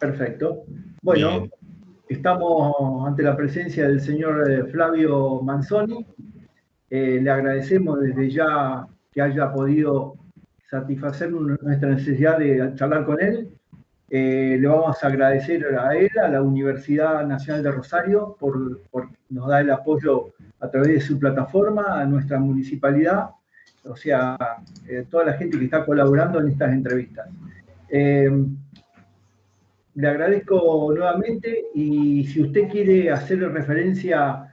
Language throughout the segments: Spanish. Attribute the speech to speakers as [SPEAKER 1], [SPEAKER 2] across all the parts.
[SPEAKER 1] Perfecto. Bueno,
[SPEAKER 2] Bien.
[SPEAKER 1] estamos ante la presencia del señor Flavio Manzoni. Le agradecemos desde ya que haya podido satisfacer nuestra necesidad de charlar con él. Le vamos a agradecer a él, a la Universidad Nacional de Rosario, por nos da el apoyo a través de su plataforma, a nuestra municipalidad, o sea, toda la gente que está colaborando en estas entrevistas. Le agradezco nuevamente y si usted quiere hacer referencia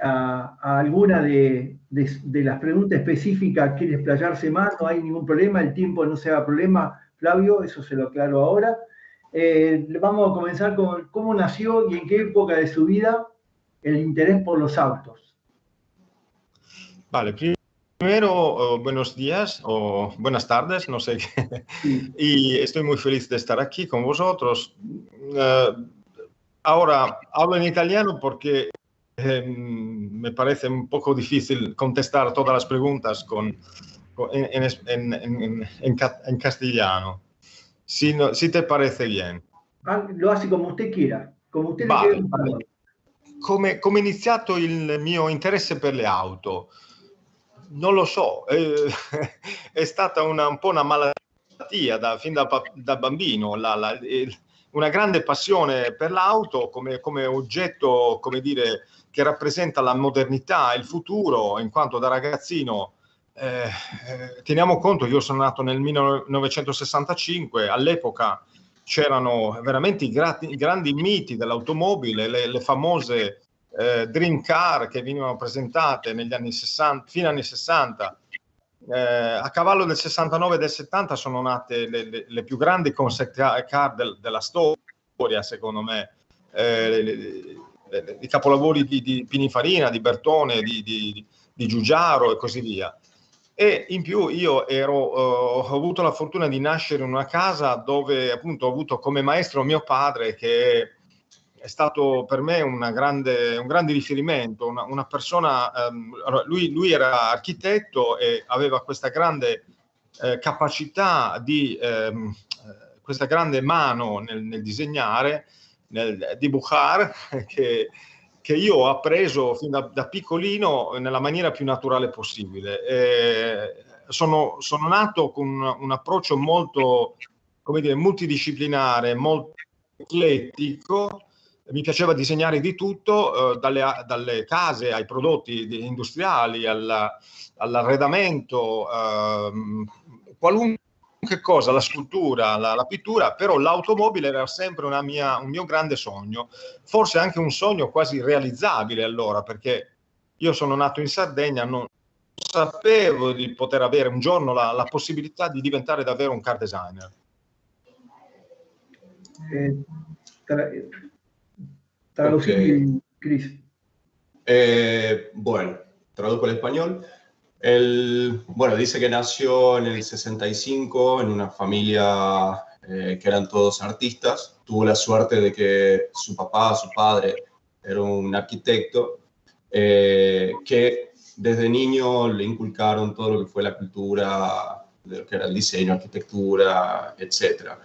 [SPEAKER 1] a alguna de las preguntas específicas, quiere explayarse más, no hay ningún problema, el tiempo no sea problema, Flavio, eso se lo aclaro ahora. Vamos a comenzar con cómo nació y en qué época de su vida el interés por los autos.
[SPEAKER 2] Vale, primero, buenos días o buenas tardes, no sé qué.
[SPEAKER 1] Sí.
[SPEAKER 2] Y estoy muy feliz de estar aquí con vosotros. Ahora, hablo en italiano porque me parece un poco difícil contestar todas las preguntas en castellano. Si te parece bien.
[SPEAKER 1] Lo hace como usted quiera, como usted le quede
[SPEAKER 2] Vale,
[SPEAKER 1] más
[SPEAKER 2] vale.
[SPEAKER 1] cómodo.
[SPEAKER 2] Come è iniziato il mio interesse per le auto? Non lo so, è stata un po' una malattia fin da bambino, una grande passione per l'auto come oggetto, come dire, che rappresenta la modernità, il futuro, in quanto da ragazzino, teniamo conto, io sono nato nel 1965, all'epoca c'erano veramente i grandi miti dell'automobile, le famose dream car che venivano presentate negli anni 60, fino agli anni 60. A cavallo del 69 e del 70 sono nate le più grandi concept car della storia, secondo me. I capolavori di Pininfarina, di Bertone, di Giugiaro e così via. E in più io ho avuto la fortuna di nascere in una casa dove appunto ho avuto come maestro mio padre, che è stato per me un grande riferimento, una persona, lui era architetto e aveva questa grande capacità questa grande mano nel disegnare, nel dibujar, che io ho appreso fin da piccolino nella maniera più naturale possibile. Sono nato con un approccio molto, come dire, multidisciplinare, molto eclettico. Mi piaceva disegnare di tutto, dalle case ai prodotti industriali, all'arredamento, qualunque cosa, la scultura, la pittura, però l'automobile era sempre un mio grande sogno, forse anche un sogno quasi realizzabile allora, perché io sono nato in Sardegna, non sapevo di poter avere un giorno la possibilità di diventare davvero un car designer.
[SPEAKER 1] Traducir, Cris.
[SPEAKER 3] Bueno, traduzco al español. Bueno, dice que nació en el 65 en una familia que eran todos artistas. Tuvo la suerte de que su papá, su padre, era un arquitecto que desde niño le inculcaron todo lo que fue la cultura, de lo que era el diseño, arquitectura, etc.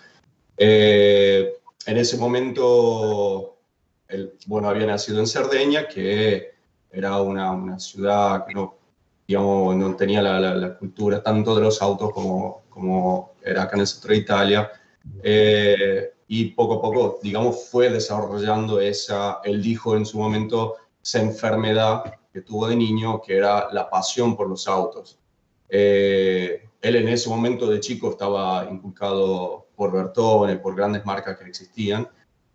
[SPEAKER 3] En ese momento, bueno, había nacido en Cerdeña, que era una ciudad que no, digamos, no tenía la cultura tanto de los autos como era acá en el centro de Italia. Y poco a poco, digamos, fue desarrollando él dijo en su momento, esa enfermedad que tuvo de niño, que era la pasión por los autos. Él en ese momento de chico estaba inculcado por Bertone, por grandes marcas que existían,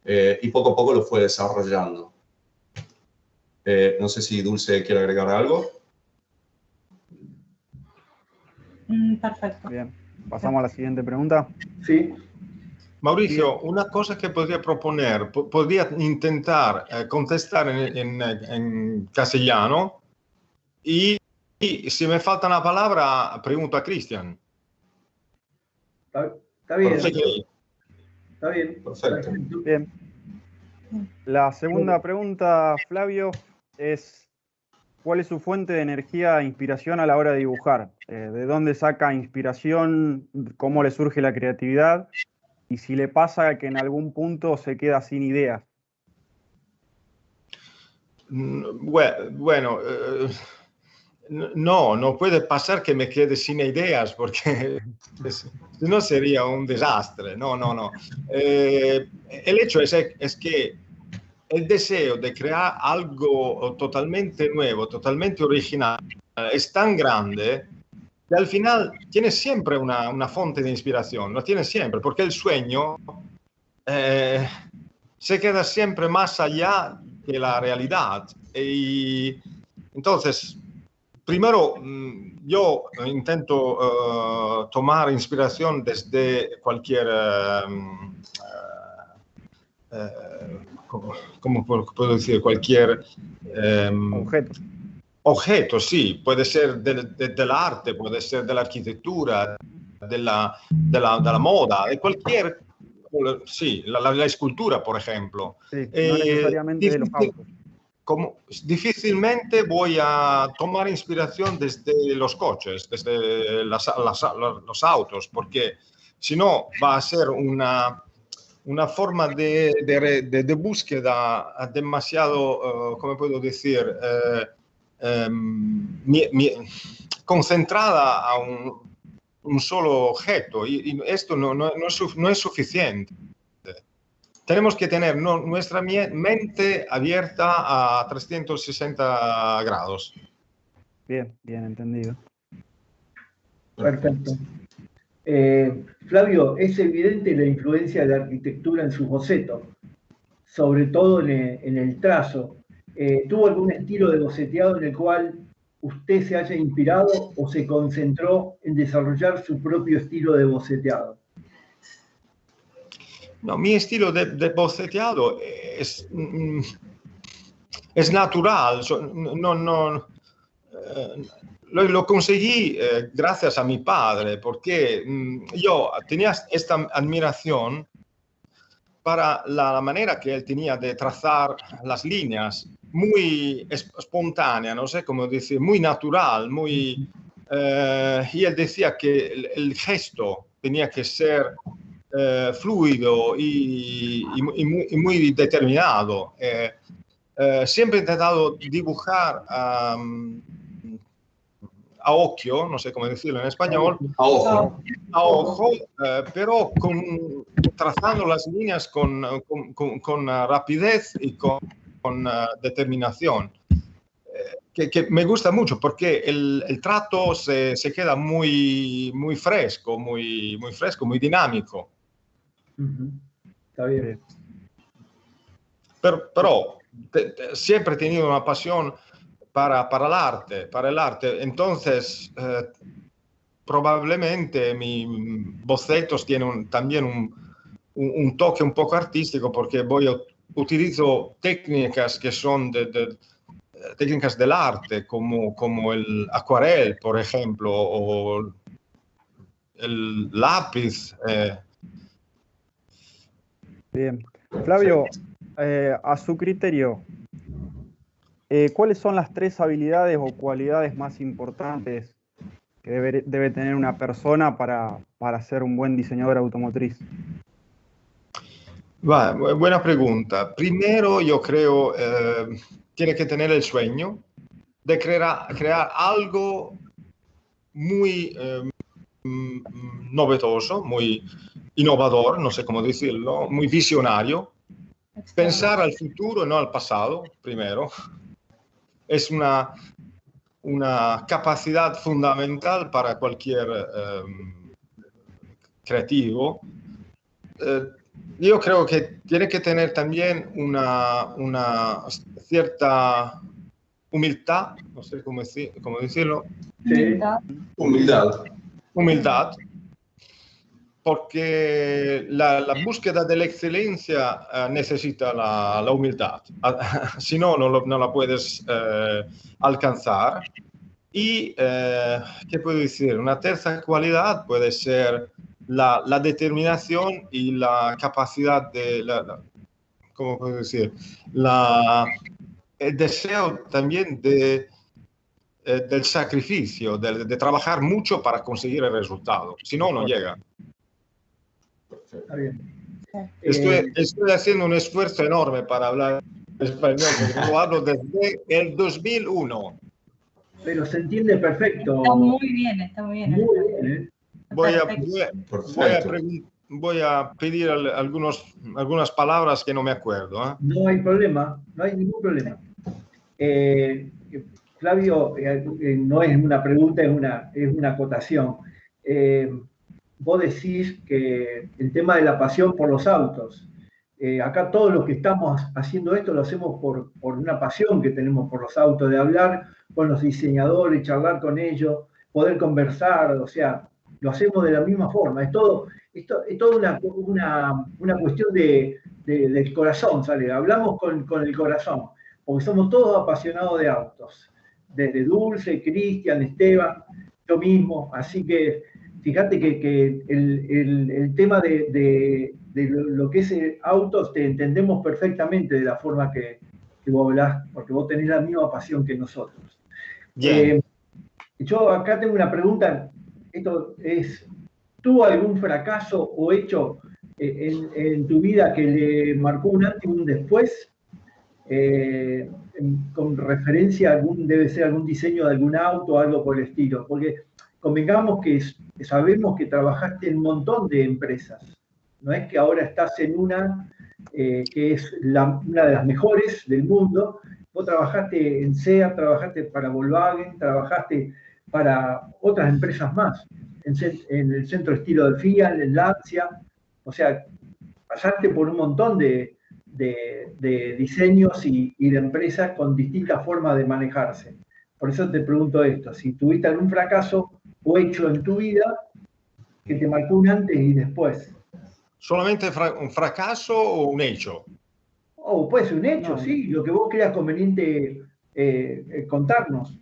[SPEAKER 3] y poco a poco lo fue desarrollando. No sé si Dulce quiere agregar algo.
[SPEAKER 4] Perfecto.
[SPEAKER 5] Bien, pasamos a la siguiente pregunta.
[SPEAKER 1] Sí.
[SPEAKER 2] Mauricio, una cosa que podría proponer, podría intentar contestar en castellano y si me falta una palabra, pregunto a Cristian.
[SPEAKER 1] Está bien.
[SPEAKER 2] Perfecto.
[SPEAKER 1] Está bien.
[SPEAKER 3] Perfecto.
[SPEAKER 5] Bien. La segunda pregunta, Flavio, es ¿cuál es su fuente de energía e inspiración a la hora de dibujar? ¿De dónde saca inspiración? ¿Cómo le surge la creatividad? y si le pasa que en algún punto se queda sin ideas.
[SPEAKER 2] Bueno, no puede pasar que me quede sin ideas porque si no sería un desastre. No. El hecho es que el deseo de crear algo totalmente nuevo, totalmente original, es tan grande que al final tiene siempre una fuente de inspiración, lo tiene siempre, porque el sueño se queda siempre más allá que la realidad. Y entonces, primero, yo intento tomar inspiración desde cualquier... ¿cómo puedo decir? Cualquier... objeto, sí. Puede ser del arte, puede ser de la arquitectura, de la moda, de cualquier... Sí, la escultura, por ejemplo.
[SPEAKER 5] Sí, no necesariamente de los autos.
[SPEAKER 2] Difícilmente voy a tomar inspiración desde los coches, desde los autos, porque si no va a ser una forma de búsqueda demasiado, ¿cómo puedo decir? Concentrada a un solo objeto, y esto no es suficiente. Tenemos que tener nuestra mente abierta a 360 grados.
[SPEAKER 5] Bien entendido.
[SPEAKER 1] Perfecto. Flavio, es evidente la influencia de la arquitectura en sus bocetos, sobre todo en el trazo. ¿Tuvo algún estilo de boceteado en el cual usted se haya inspirado o se concentró en desarrollar su propio estilo de boceteado?
[SPEAKER 2] No, mi estilo de boceteado es natural. Lo conseguí gracias a mi padre, porque yo tenía esta admiración para la manera que él tenía de trazar las líneas, muy espontánea, no sé cómo decir, muy natural, y él decía que el gesto tenía que ser fluido y muy determinado. Siempre he intentado dibujar a ojo, no sé cómo decirlo en español,
[SPEAKER 3] A ojo,
[SPEAKER 2] pero trazando las líneas con rapidez y con determinación. Que me gusta mucho porque el trato se queda muy fresco, muy fresco, muy dinámico.
[SPEAKER 1] Está bien.
[SPEAKER 2] Pero siempre he tenido una pasión para el arte. Entonces, probablemente mis bocetos tienen también un toque un poco artístico porque utilizo técnicas que son técnicas del arte, como el acuarel, por ejemplo, o el lápiz.
[SPEAKER 5] Bien. Flavio, a su criterio, ¿cuáles son las 3 habilidades o cualidades más importantes que debe tener una persona para ser un buen diseñador automotriz?
[SPEAKER 2] Buena pregunta. Primero, yo creo tiene que tener el sueño de crear algo muy novedoso, muy innovador, no sé cómo decirlo, muy visionario. Pensar al futuro, no al pasado, primero. Es una capacidad fundamental para cualquier creativo. Yo creo que tiene que tener también una cierta humildad, no sé cómo decirlo.
[SPEAKER 1] Sí.
[SPEAKER 3] Humildad.
[SPEAKER 2] Porque la búsqueda de la excelencia necesita la humildad. Si no, no la puedes alcanzar. Y, ¿qué puedo decir? Una tercera cualidad puede ser la determinación y la capacidad ¿cómo puedo decir? El deseo también del sacrificio, de trabajar mucho para conseguir el resultado. Si no, no llega.
[SPEAKER 1] Está bien.
[SPEAKER 2] Estoy haciendo un esfuerzo enorme para hablar español, porque lo hablo desde el 2001.
[SPEAKER 1] Pero se entiende perfecto.
[SPEAKER 4] Está muy bien, está muy bien.
[SPEAKER 1] Muy bien, ¿eh?
[SPEAKER 2] Voy a pedir algunas palabras que no me acuerdo.
[SPEAKER 1] No hay problema, no hay ningún problema. Flavio, no es una pregunta, es una acotación. Vos decís que el tema de la pasión por los autos. Acá todos los que estamos haciendo esto lo hacemos por una pasión que tenemos por los autos, de hablar con los diseñadores, charlar con ellos, poder conversar, o sea, lo hacemos de la misma forma. Es todo una cuestión del corazón, ¿sale? Hablamos con el corazón, porque somos todos apasionados de autos. Desde Dulce, Cristian, Esteban, yo mismo. Así que fíjate que el tema de lo que es autos te entendemos perfectamente de la forma que vos hablás, porque vos tenés la misma pasión que nosotros. Yo acá tengo una pregunta. Esto es, ¿tuvo algún fracaso o hecho en tu vida que le marcó un antes y un después? Con referencia a debe ser algún diseño de algún auto o algo por el estilo, porque convengamos que sabemos que trabajaste en un montón de empresas, no es que ahora estás en una que es una de las mejores del mundo. Vos trabajaste en SEAT, trabajaste para Volkswagen, trabajaste para otras empresas más, en el centro estilo de Fiat, en Lancia, o sea, pasaste por un montón de diseños y de empresas con distintas formas de manejarse. Por eso te pregunto esto, si tuviste algún fracaso o hecho en tu vida que te marcó un antes y después.
[SPEAKER 2] ¿Solamente un fracaso o un hecho?
[SPEAKER 1] Puede ser un hecho, sí, lo que vos creas conveniente contarnos.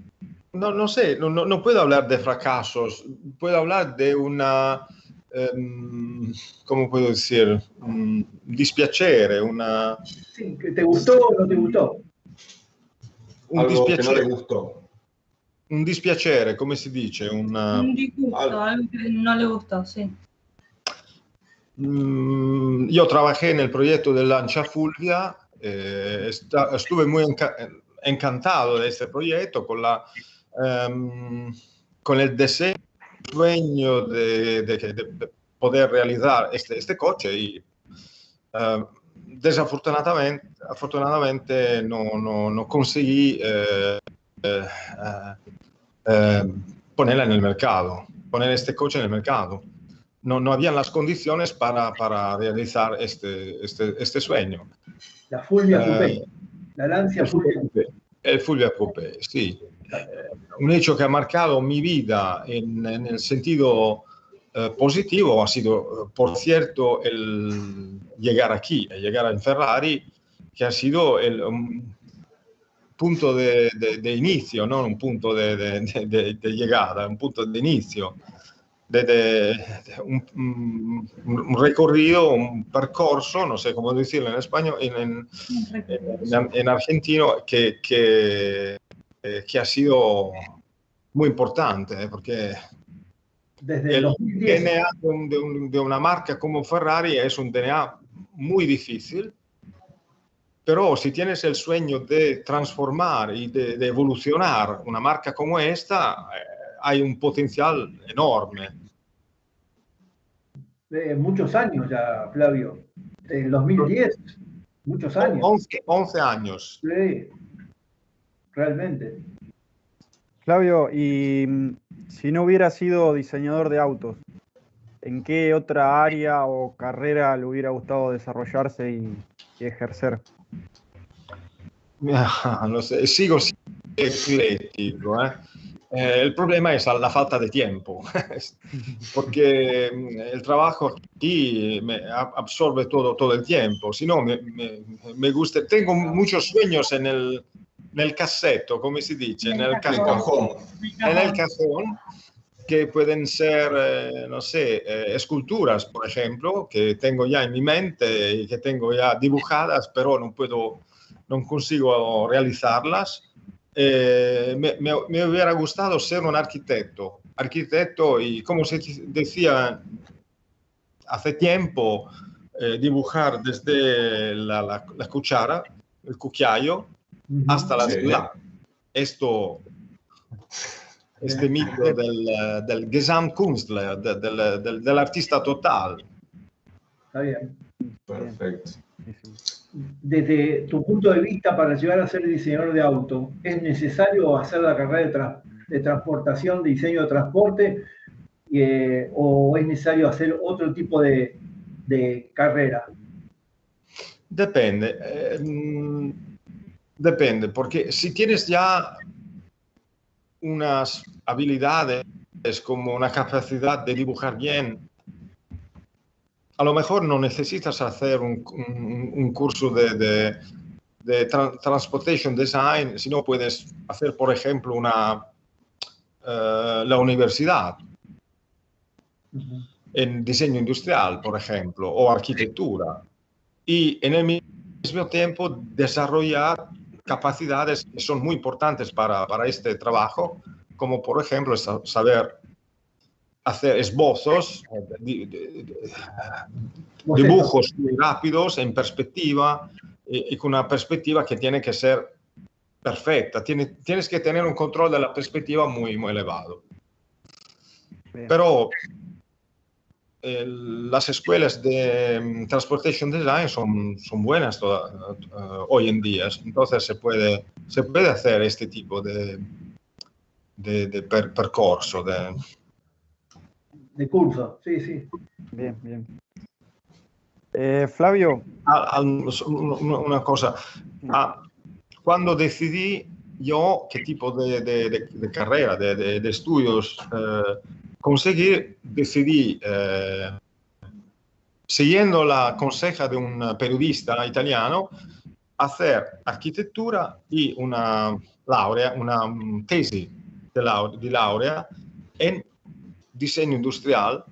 [SPEAKER 2] No sé, no puedo hablar de fracasos, puedo hablar de una... ¿cómo puedo decir? Dispiacere, una...
[SPEAKER 1] Sí, que ¿te gustó o no te gustó?
[SPEAKER 3] Algo que no le gustó.
[SPEAKER 2] Un dispiacere, come si dice?
[SPEAKER 4] Un disgusto, algo que no le gustó, sí.
[SPEAKER 2] Yo trabajé en el proyecto de Lancia Fulvia, estuve muy encantado de este proyecto, con el deseo, sueño de poder realizar este coche y desafortunadamente no conseguí ponerla en el mercado, poner este coche en el mercado. No habían las condiciones para realizar este sueño.
[SPEAKER 1] La Fulvia Coupé, la Lancia Fulvia.
[SPEAKER 2] El Fulvia Coupé, sí. Un hecho que ha marcado mi vida en el sentido positivo ha sido, por cierto, el llegar aquí, llegar a Ferrari, que ha sido un punto de inicio, no un punto de llegada, un punto de inicio. Un recorrido, un percorso, no sé cómo decirlo en español, en argentino, que ha sido muy importante, porque
[SPEAKER 1] desde
[SPEAKER 2] el
[SPEAKER 1] 2010.
[SPEAKER 2] DNA de una marca como Ferrari es un DNA muy difícil, pero si tienes el sueño de transformar y de evolucionar una marca como esta, hay un potencial enorme.
[SPEAKER 1] Muchos años ya, Flavio. En 2010, muchos años.
[SPEAKER 2] 11 años.
[SPEAKER 1] Sí, realmente.
[SPEAKER 5] Flavio, y si no hubiera sido diseñador de autos, ¿en qué otra área o carrera le hubiera gustado desarrollarse y ejercer?
[SPEAKER 2] No sé, sigo siendo ecléctico, el problema es la falta de tiempo, porque el trabajo aquí me absorbe todo el tiempo. Si no, me gusta, tengo muchos sueños en el cassetto, como se dice, en el cajón. En el cajón, que pueden ser, no sé, esculturas, por ejemplo, que tengo ya en mi mente y que tengo ya dibujadas, pero no consigo realizarlas. Me hubiera gustado ser un arquitecto y como se decía hace tiempo dibujar desde la cuchara, el cucchiaio, hasta la ciudad. Este mito del Gesamtkünstler, del artista total.
[SPEAKER 1] Está bien.
[SPEAKER 3] Perfecto.
[SPEAKER 1] Desde tu punto de vista, para llegar a ser diseñador de auto, ¿es necesario hacer la carrera de transportación, de diseño de transporte, o es necesario hacer otro tipo de carrera?
[SPEAKER 2] Depende. Depende, porque si tienes ya unas habilidades como una capacidad de dibujar bien, a lo mejor no necesitas hacer un curso de Transportation Design, sino puedes hacer, por ejemplo, la universidad en diseño industrial, por ejemplo, o arquitectura, y en el mismo tiempo desarrollar capacidades que son muy importantes para este trabajo, como por ejemplo saber hacer esbozos, dibujos muy rápidos, en perspectiva, y con una perspectiva que tiene que ser perfecta. Tienes que tener un control de la perspectiva muy, muy elevado.
[SPEAKER 5] Bien.
[SPEAKER 2] Pero las escuelas de Transportation Design son buenas hoy en día. Entonces se puede hacer este tipo de percorso.
[SPEAKER 1] De curso, sí, sí.
[SPEAKER 5] Bien, bien. Flavio.
[SPEAKER 2] Una cosa. Cuando decidí yo qué tipo de carrera, de estudios conseguir, decidí, siguiendo la conseja de un periodista italiano, hacer arquitectura y una laurea, una tesis de laurea en diseño industrial,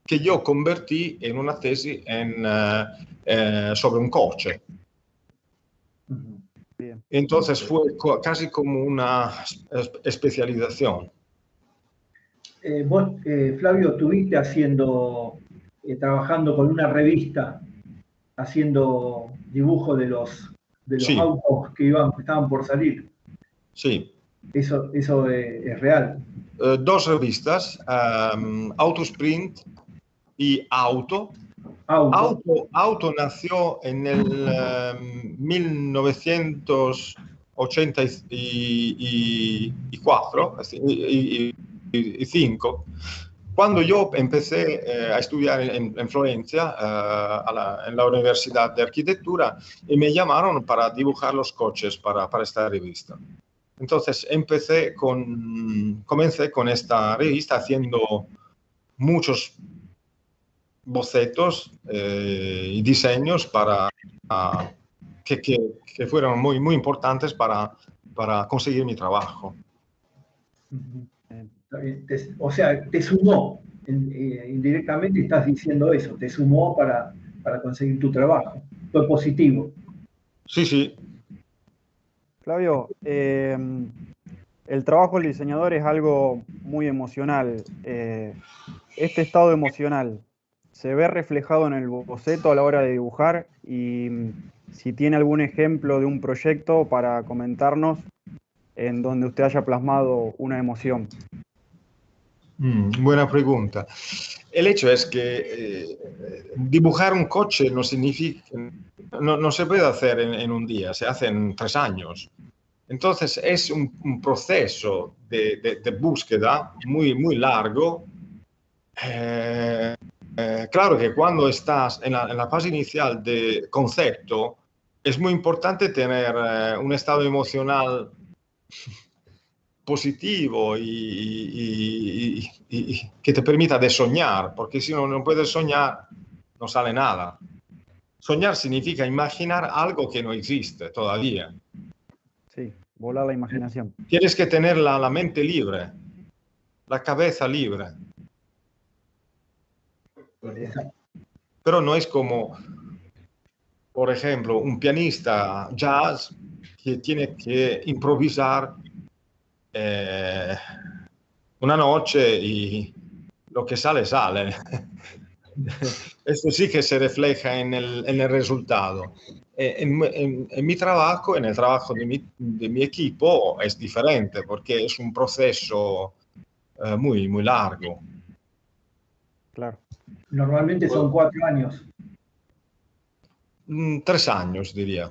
[SPEAKER 2] que yo convertí en una tesis sobre un coche.
[SPEAKER 5] Bien.
[SPEAKER 2] Entonces fue casi como una especialización.
[SPEAKER 1] Vos, Flavio, estuviste trabajando con una revista, haciendo dibujos de los
[SPEAKER 2] Sí.
[SPEAKER 1] autos que estaban por salir.
[SPEAKER 2] Sí.
[SPEAKER 1] Eso es real.
[SPEAKER 2] Dos revistas, Autosprint y Auto. Auto nació en el 1984 y 5, cuando yo empecé a estudiar en Florencia, en la Universidad de Arquitectura, y me llamaron para dibujar los coches para esta revista. Entonces comencé con esta revista haciendo muchos bocetos y diseños que fueron muy, muy importantes para conseguir mi trabajo.
[SPEAKER 1] O sea, te sumó, indirectamente estás diciendo eso, te sumó para conseguir tu trabajo. Fue positivo.
[SPEAKER 2] Sí, sí.
[SPEAKER 5] Flavio, el trabajo del diseñador es algo muy emocional. Este estado emocional se ve reflejado en el boceto a la hora de dibujar, y si tiene algún ejemplo de un proyecto para comentarnos en donde usted haya plasmado una emoción.
[SPEAKER 2] Buena pregunta. El hecho es que dibujar un coche no significa, no se puede hacer en un día, se hace en 3 años. Entonces es un proceso de búsqueda muy, muy largo. Claro que cuando estás en la fase inicial de concepto, es muy importante tener un estado emocional positivo y que te permita de soñar, porque si no puedes soñar, no sale nada. Soñar significa imaginar algo que no existe todavía.
[SPEAKER 5] Sí, volar la imaginación.
[SPEAKER 2] Tienes que tener la mente libre, la cabeza libre. Pero no es como, por ejemplo, un pianista jazz que tiene que improvisar una noche y lo que sale, sale. Esto sí que se refleja en el resultado. En mi trabajo, en el trabajo de mi equipo, es diferente porque es un proceso muy, muy largo.
[SPEAKER 5] Claro.
[SPEAKER 1] Normalmente son 4 años.
[SPEAKER 2] 3 años, diría.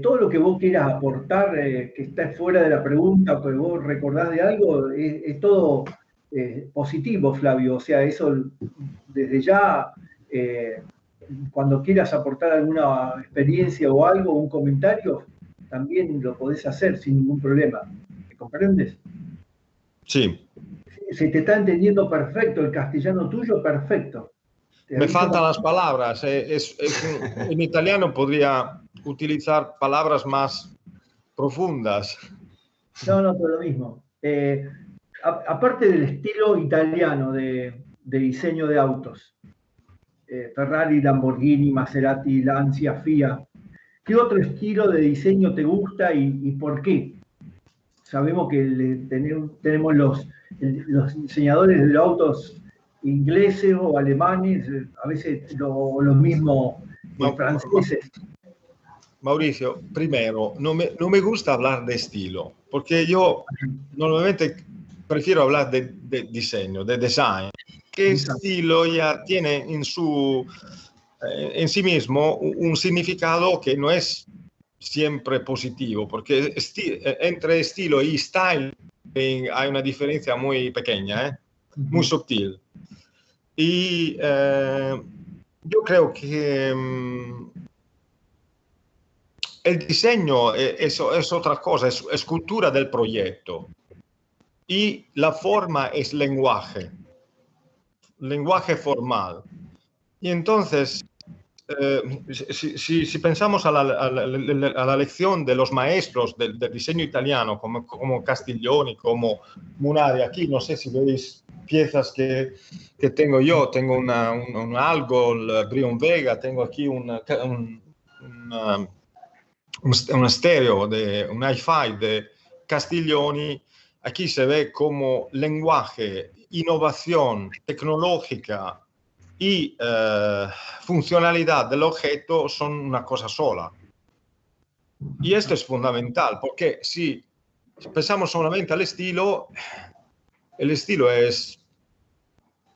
[SPEAKER 1] Todo lo que vos quieras aportar, que está fuera de la pregunta, o que vos recordás de algo, es todo positivo, Flavio. O sea, eso desde ya, cuando quieras aportar alguna experiencia o algo, un comentario, también lo podés hacer sin ningún problema. ¿Me comprendes?
[SPEAKER 2] Sí.
[SPEAKER 1] Se te está entendiendo perfecto, el castellano tuyo perfecto.
[SPEAKER 2] Me faltan las palabras. En italiano podría utilizar palabras más profundas.
[SPEAKER 1] No, pero lo mismo. Aparte del estilo italiano de diseño de autos, Ferrari, Lamborghini, Maserati, Lancia, Fiat, ¿qué otro estilo de diseño te gusta y por qué? Sabemos que tenemos los diseñadores de los autos ingleses o alemanes, a veces los mismos franceses.
[SPEAKER 2] Mauricio, primero, no me gusta hablar de estilo, porque yo normalmente prefiero hablar de diseño, de design, que estilo ya tiene en sí mismo un significado que no es siempre positivo, porque entre estilo y style hay una diferencia muy pequeña, muy sutil. Y yo creo que el diseño es otra cosa, es cultura del proyecto. Y la forma es lenguaje formal. Y entonces, si pensamos a la lección de los maestros del diseño italiano, como Castiglioni, como Munari, aquí no sé si veis piezas que tengo yo, tengo un Algol, Brion Vega, tengo aquí un estéreo, un hi-fi de Castiglioni. Aquí se ve como lenguaje, innovación tecnológica y funcionalidad del objeto son una cosa sola. Y esto es fundamental, porque si pensamos solamente al estilo, el estilo es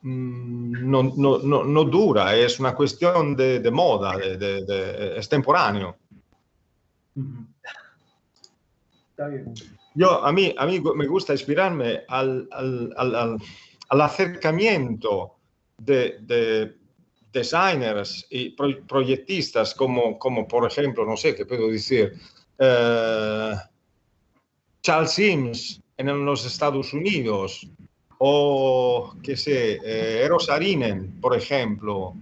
[SPEAKER 2] no dura, es una cuestión de moda, es temporáneo.
[SPEAKER 1] Está bien.
[SPEAKER 2] A mí me gusta inspirarme al acercamiento de designers y proyectistas como por ejemplo, no sé qué puedo decir, Charles Sims en los Estados Unidos, o qué sé, Eero Saarinen, por ejemplo,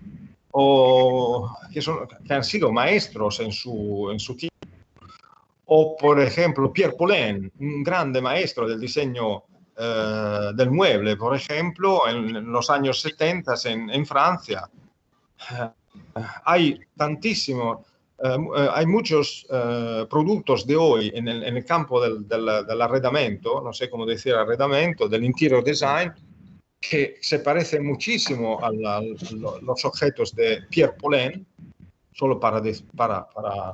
[SPEAKER 2] o que han sido maestros en su tiempo. O, por ejemplo, Pierre Paulin, un grande maestro del diseño del mueble, por ejemplo, en los años 70 en Francia. Hay hay muchos productos de hoy en el campo del arredamento, no sé cómo decir arredamento, del interior design, que se parecen muchísimo a los objetos de Pierre Paulin, solo para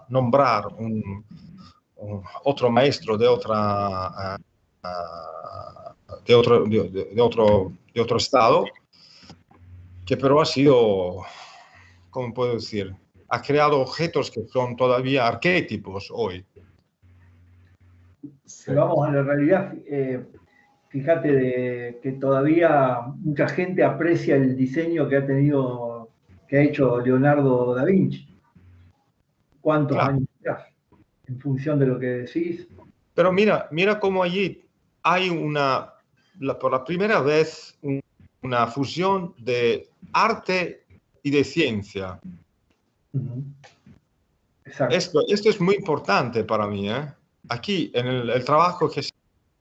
[SPEAKER 2] nombrar otro maestro de otro estado, que pero ha sido, ¿cómo puedo decir? Ha creado objetos que son todavía arquetipos hoy.
[SPEAKER 1] Si vamos a la realidad, fíjate que todavía mucha gente aprecia el diseño que ha hecho Leonardo da Vinci. ¿Cuántos años atrás? En función de lo que decís.
[SPEAKER 2] Pero mira cómo allí hay por la primera vez una fusión de arte y de ciencia. Exacto. Esto es muy importante para mí. Aquí, en el trabajo que se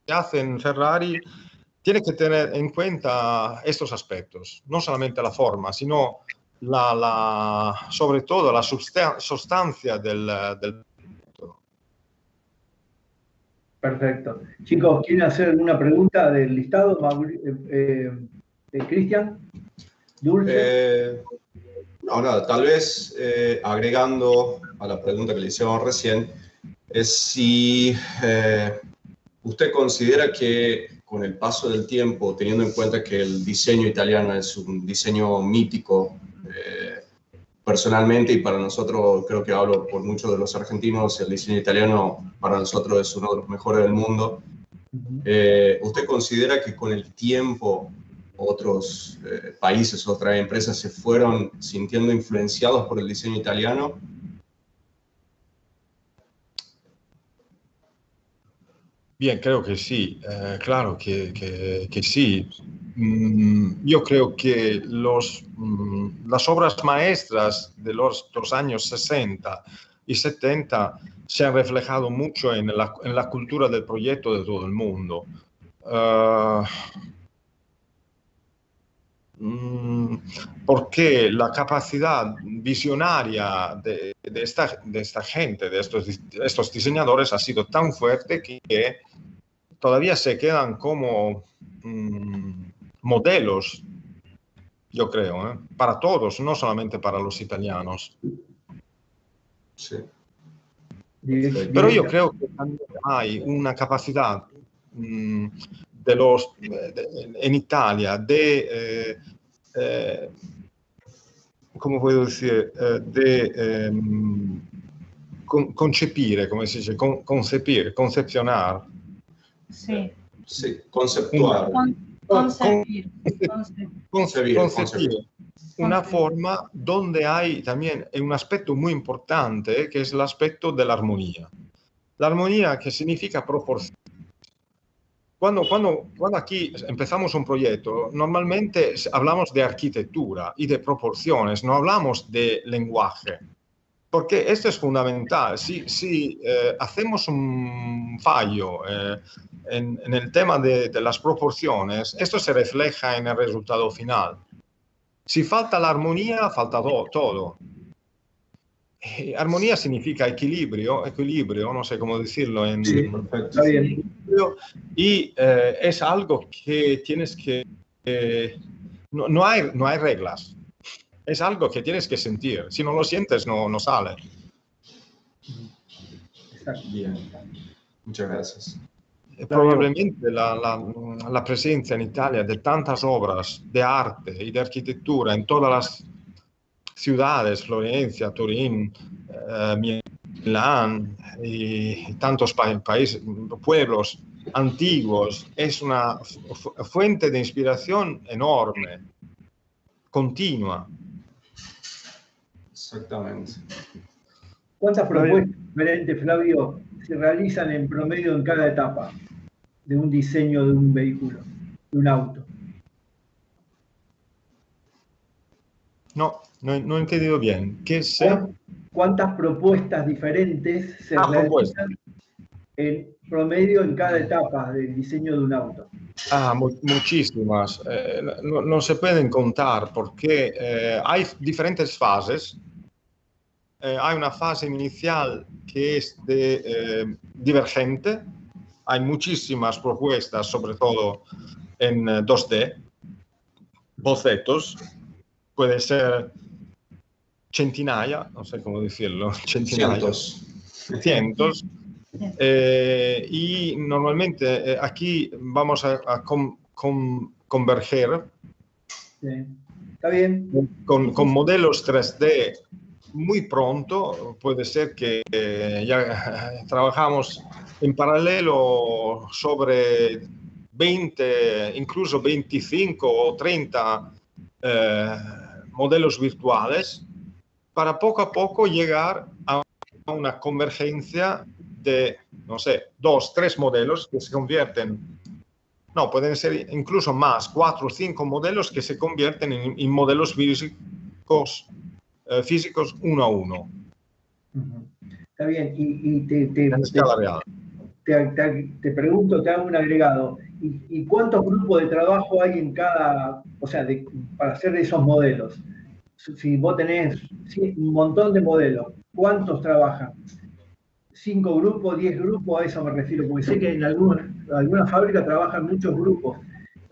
[SPEAKER 2] hace en Ferrari, tiene que tener en cuenta estos aspectos, no solamente la forma, sino sobre todo la sustancia del
[SPEAKER 1] Perfecto. Chicos, ¿quieren hacer alguna pregunta del listado? Cristian. Dulce.
[SPEAKER 3] No, nada, tal vez agregando a la pregunta que le hicimos recién, es si usted considera que con el paso del tiempo, teniendo en cuenta que el diseño italiano es un diseño mítico, personalmente y para nosotros, creo que hablo por muchos de los argentinos, el diseño italiano para nosotros es uno de los mejores del mundo. ¿Usted considera que con el tiempo otros países, otras empresas se fueron sintiendo influenciados por el diseño italiano?
[SPEAKER 2] Bien, creo que sí, claro que sí. Yo creo que las obras maestras de los años 60 y 70 se han reflejado mucho en la cultura del proyecto de todo el mundo. Porque la capacidad visionaria de esta gente, de estos diseñadores, ha sido tan fuerte que todavía se quedan como modelos, yo creo, para todos, no solamente para los italianos.
[SPEAKER 3] Sí.
[SPEAKER 2] Pero yo creo que también hay una capacidad en Italia ¿cómo puedo decir? Concepire, come si dice, concepcionar.
[SPEAKER 4] Sí.
[SPEAKER 3] Sí, conceptual.
[SPEAKER 4] Concebir.
[SPEAKER 2] Concebir una forma donde hay también un aspecto muy importante, que es el aspecto de la armonía. La armonía, que significa proporción. Cuando aquí empezamos un proyecto, normalmente hablamos de arquitectura y de proporciones, no hablamos de lenguaje, porque esto es fundamental. Si hacemos un fallo en el tema de las proporciones, esto se refleja en el resultado final. Si falta la armonía, falta todo. Armonía significa equilibrio, no sé cómo decirlo en...
[SPEAKER 1] Sí, está bien.
[SPEAKER 2] Y es algo que tienes que... no hay reglas. Es algo que tienes que sentir. Si no lo sientes, no sale.
[SPEAKER 3] Bien. Muchas gracias.
[SPEAKER 2] Probablemente la presencia en Italia de tantas obras de arte y de arquitectura en todas las ciudades, Florencia, Turín, Milán y tantos países, pueblos antiguos, es una fuente de inspiración enorme, continua.
[SPEAKER 3] Exactamente.
[SPEAKER 1] ¿Cuántas propuestas diferentes, Flavio, se realizan en promedio en cada etapa de un diseño de un vehículo, de un auto?
[SPEAKER 2] No he entendido bien.
[SPEAKER 1] ¿Cuántas propuestas diferentes se realizan en promedio en cada etapa del diseño de un auto?
[SPEAKER 2] Muchísimas. No se pueden contar porque hay diferentes fases. Hay una fase inicial que es divergente. Hay muchísimas propuestas, sobre todo en 2D, bocetos. Puede ser centinaia, no sé cómo decirlo, cientos. Y normalmente aquí vamos a converger.
[SPEAKER 1] Sí. Está bien.
[SPEAKER 2] Con modelos 3D muy pronto. Puede ser que ya trabajamos en paralelo sobre 20, incluso 25 o 30 modelos virtuales, para poco a poco llegar a una convergencia de, no sé, 2, 3 modelos que se convierten, no, pueden ser incluso más, 4 o 5 modelos que se convierten en modelos físicos uno a uno.
[SPEAKER 1] Está bien, y te pregunto, te hago un agregado. ¿Y cuántos grupos de trabajo hay en cada, o sea, para hacer esos modelos? Si vos tenés un montón de modelos, ¿cuántos trabajan? ¿5 grupos, 10 grupos? A eso me refiero, porque sé que en algunas fábricas trabajan muchos grupos.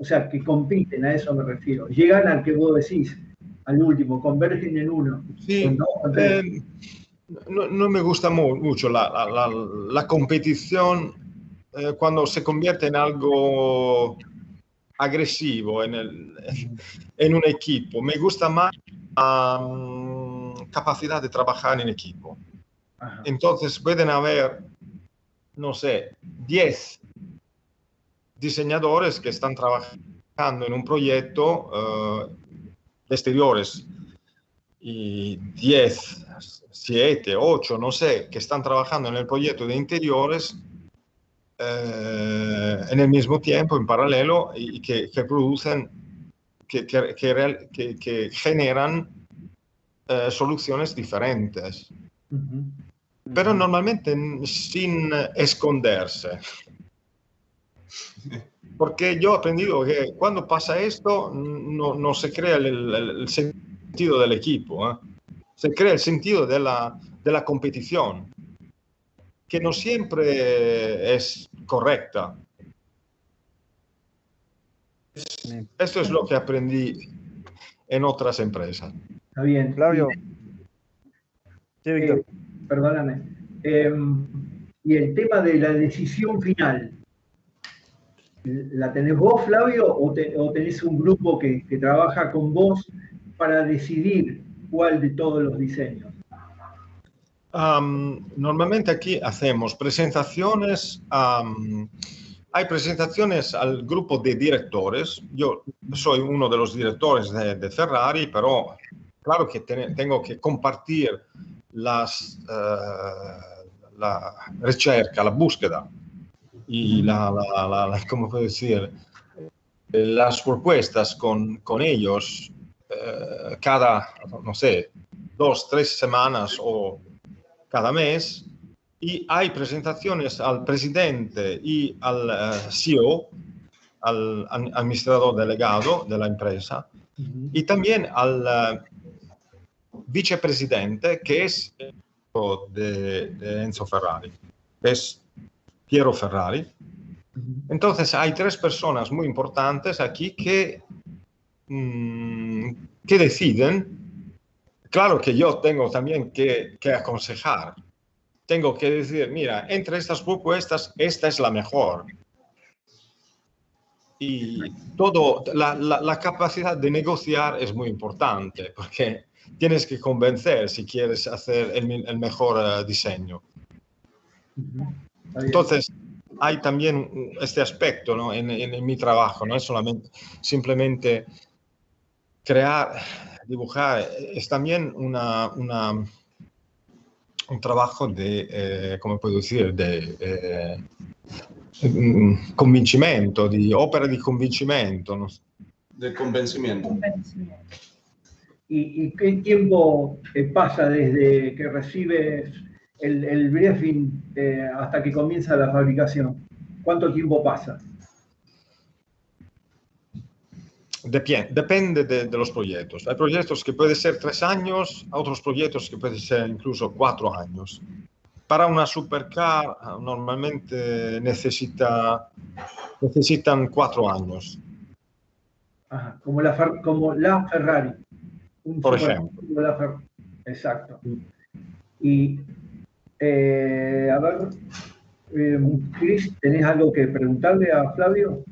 [SPEAKER 1] o sea, que compiten, a eso me refiero. Llegan al que vos decís, al último, convergen en uno.
[SPEAKER 2] Sí, no me gusta mucho la competición cuando se convierte en algo agresivo en un equipo. Me gusta más la capacidad de trabajar en equipo.
[SPEAKER 1] Ajá.
[SPEAKER 2] Entonces pueden haber, no sé, 10 diseñadores que están trabajando en un proyecto de exteriores y 10, 7, 8, no sé, que están trabajando en el proyecto de interiores en el mismo tiempo, en paralelo, y que producen, que generan soluciones diferentes. Pero normalmente sin esconderse. Porque yo he aprendido que cuando pasa esto no se crea el sentido del equipo, ¿eh? Se crea el sentido de la competición, que no siempre es correcta. Esto es lo que aprendí en otras empresas.
[SPEAKER 1] Está bien.
[SPEAKER 5] Flavio. Sí, Víctor.
[SPEAKER 1] Perdóname. Y el tema de la decisión final, ¿la tenés vos, Flavio, o tenés un grupo que trabaja con vos para decidir cuál de todos los diseños?
[SPEAKER 2] Normalmente aquí hacemos presentaciones, hay presentaciones al grupo de directores. Yo soy uno de los directores de Ferrari, pero claro que tengo que compartir la ricerca, la búsqueda y ¿cómo puedo decir? Las propuestas con ellos cada, no sé, 2, 3 semanas o cada mes, y hay presentaciones al presidente y al CEO, al administrador delegado de la empresa, y también al vicepresidente, que es de Enzo Ferrari, es Piero Ferrari. Entonces hay 3 personas muy importantes aquí que deciden. Claro que yo tengo también que aconsejar. Tengo que decir, mira, entre estas propuestas, esta es la mejor. Y la capacidad de negociar es muy importante, porque tienes que convencer si quieres hacer el mejor diseño. Entonces, hay también este aspecto, ¿no? en mi trabajo, no es simplemente crear, dibujar, es también un trabajo de, ¿cómo puedo decir?, de convincimiento, di opera di convincimiento. ¿No?
[SPEAKER 3] De convencimiento.
[SPEAKER 1] ¿Y qué tiempo pasa desde que recibes el briefing hasta que comienza la fabricación? ¿Cuánto tiempo pasa?
[SPEAKER 2] Depende de los proyectos. Hay proyectos que pueden ser 3 años, otros proyectos que pueden ser incluso 4 años. Para una supercar normalmente necesitan 4 años.
[SPEAKER 1] Ajá, como la Ferrari.
[SPEAKER 2] Por ejemplo.
[SPEAKER 1] Exacto. Y, a ver, Chris, ¿tenés algo que preguntarle a Flavio?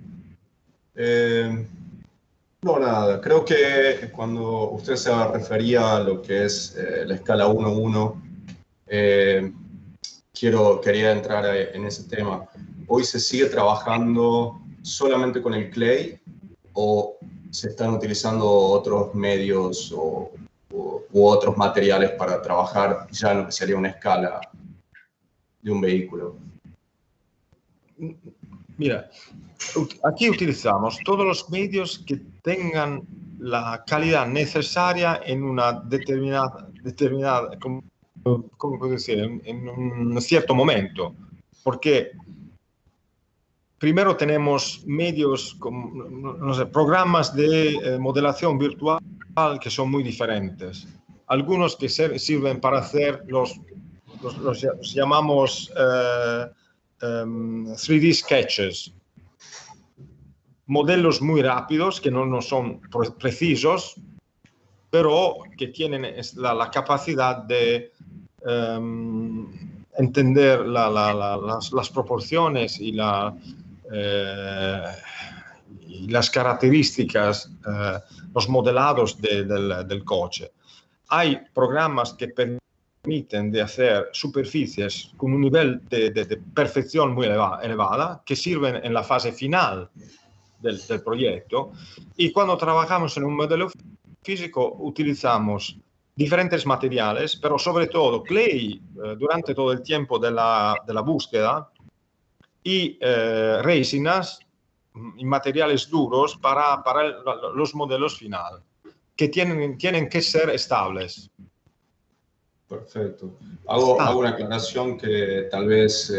[SPEAKER 3] No, nada. Creo que cuando usted se refería a lo que es la escala 1-1, quería entrar en ese tema. ¿Hoy se sigue trabajando solamente con el clay o se están utilizando otros medios u otros materiales para trabajar ya en lo que sería una escala de un vehículo?
[SPEAKER 2] Mira, aquí utilizamos todos los medios que tengan la calidad necesaria en una determinada ¿cómo puedo decir? En un cierto momento. Porque primero tenemos medios, no sé, programas de modelación virtual que son muy diferentes. Algunos que sirven para hacer los llamamos 3D sketches, modelos muy rápidos que no son precisos, pero que tienen la capacidad de entender las proporciones y las características, los modelados del coche. Hay programas que permiten de hacer superficies con un nivel de perfección muy elevada, que sirven en la fase final del proyecto, y cuando trabajamos en un modelo físico utilizamos diferentes materiales, pero sobre todo clay durante todo el tiempo de la búsqueda, y resinas y materiales duros para los modelos final, que tienen que ser estables.
[SPEAKER 3] Perfecto. Hago una aclaración que tal vez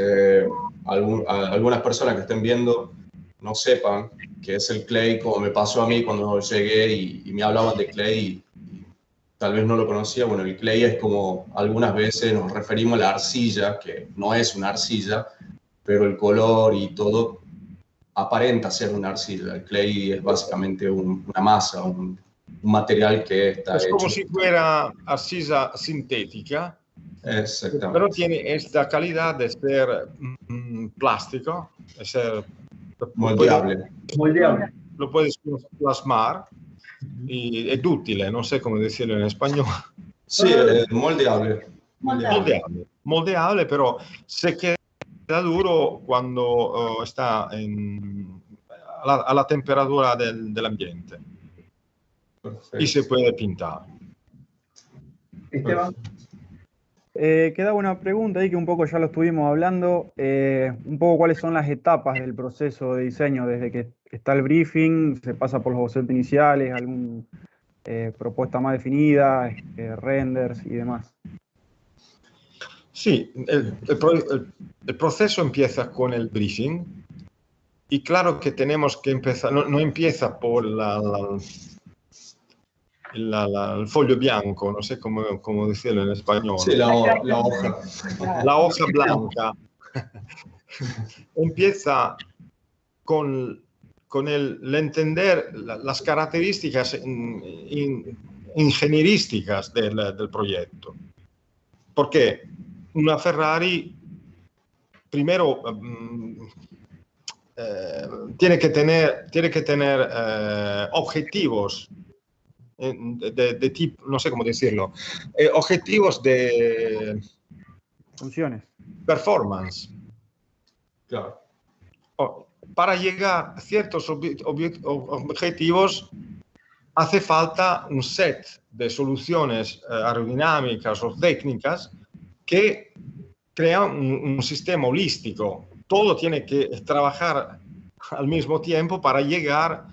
[SPEAKER 3] algunas personas que estén viendo no sepan que es el clay, como me pasó a mí cuando llegué y me hablaban de clay y tal vez no lo conocía. Bueno, el clay es como algunas veces nos referimos a la arcilla, que no es una arcilla, pero el color y todo aparenta ser una arcilla. El clay es básicamente una masa, un material que está
[SPEAKER 2] es
[SPEAKER 3] hecho.
[SPEAKER 2] como si fuera arcilla sintética,
[SPEAKER 3] Exactamente.
[SPEAKER 2] pero tiene esta calidad de ser plástico, de ser
[SPEAKER 3] Moldeable.
[SPEAKER 2] Lo puedes plasmar y es útil, no sé cómo decirlo en español.
[SPEAKER 3] Sí, moldeable.
[SPEAKER 2] Moldeable, pero se queda duro cuando está a la temperatura del ambiente.
[SPEAKER 3] Perfecto.
[SPEAKER 2] Y se puede pintar.
[SPEAKER 1] Esteban.
[SPEAKER 5] Queda una pregunta ahí que un poco ya lo estuvimos hablando, un poco cuáles son las etapas del proceso de diseño, desde que está el briefing, se pasa por los bocetos iniciales, alguna propuesta más definida, renders y demás.
[SPEAKER 2] Sí, el proceso empieza con el briefing, y claro que tenemos que empezar, no empieza por el folio bianco, no sé cómo decirlo en español.
[SPEAKER 3] Sí, la hoja.
[SPEAKER 2] La hoja blanca. Empieza con el entender las características ingenierísticas del proyecto. Porque una Ferrari, primero, tiene que tener objetivos de tipo, no sé cómo decirlo, objetivos de
[SPEAKER 5] Funciones.
[SPEAKER 2] performance.
[SPEAKER 3] Claro.
[SPEAKER 2] Para llegar a ciertos objetivos hace falta un set de soluciones aerodinámicas o técnicas que crean un sistema holístico. Todo tiene que trabajar al mismo tiempo para llegar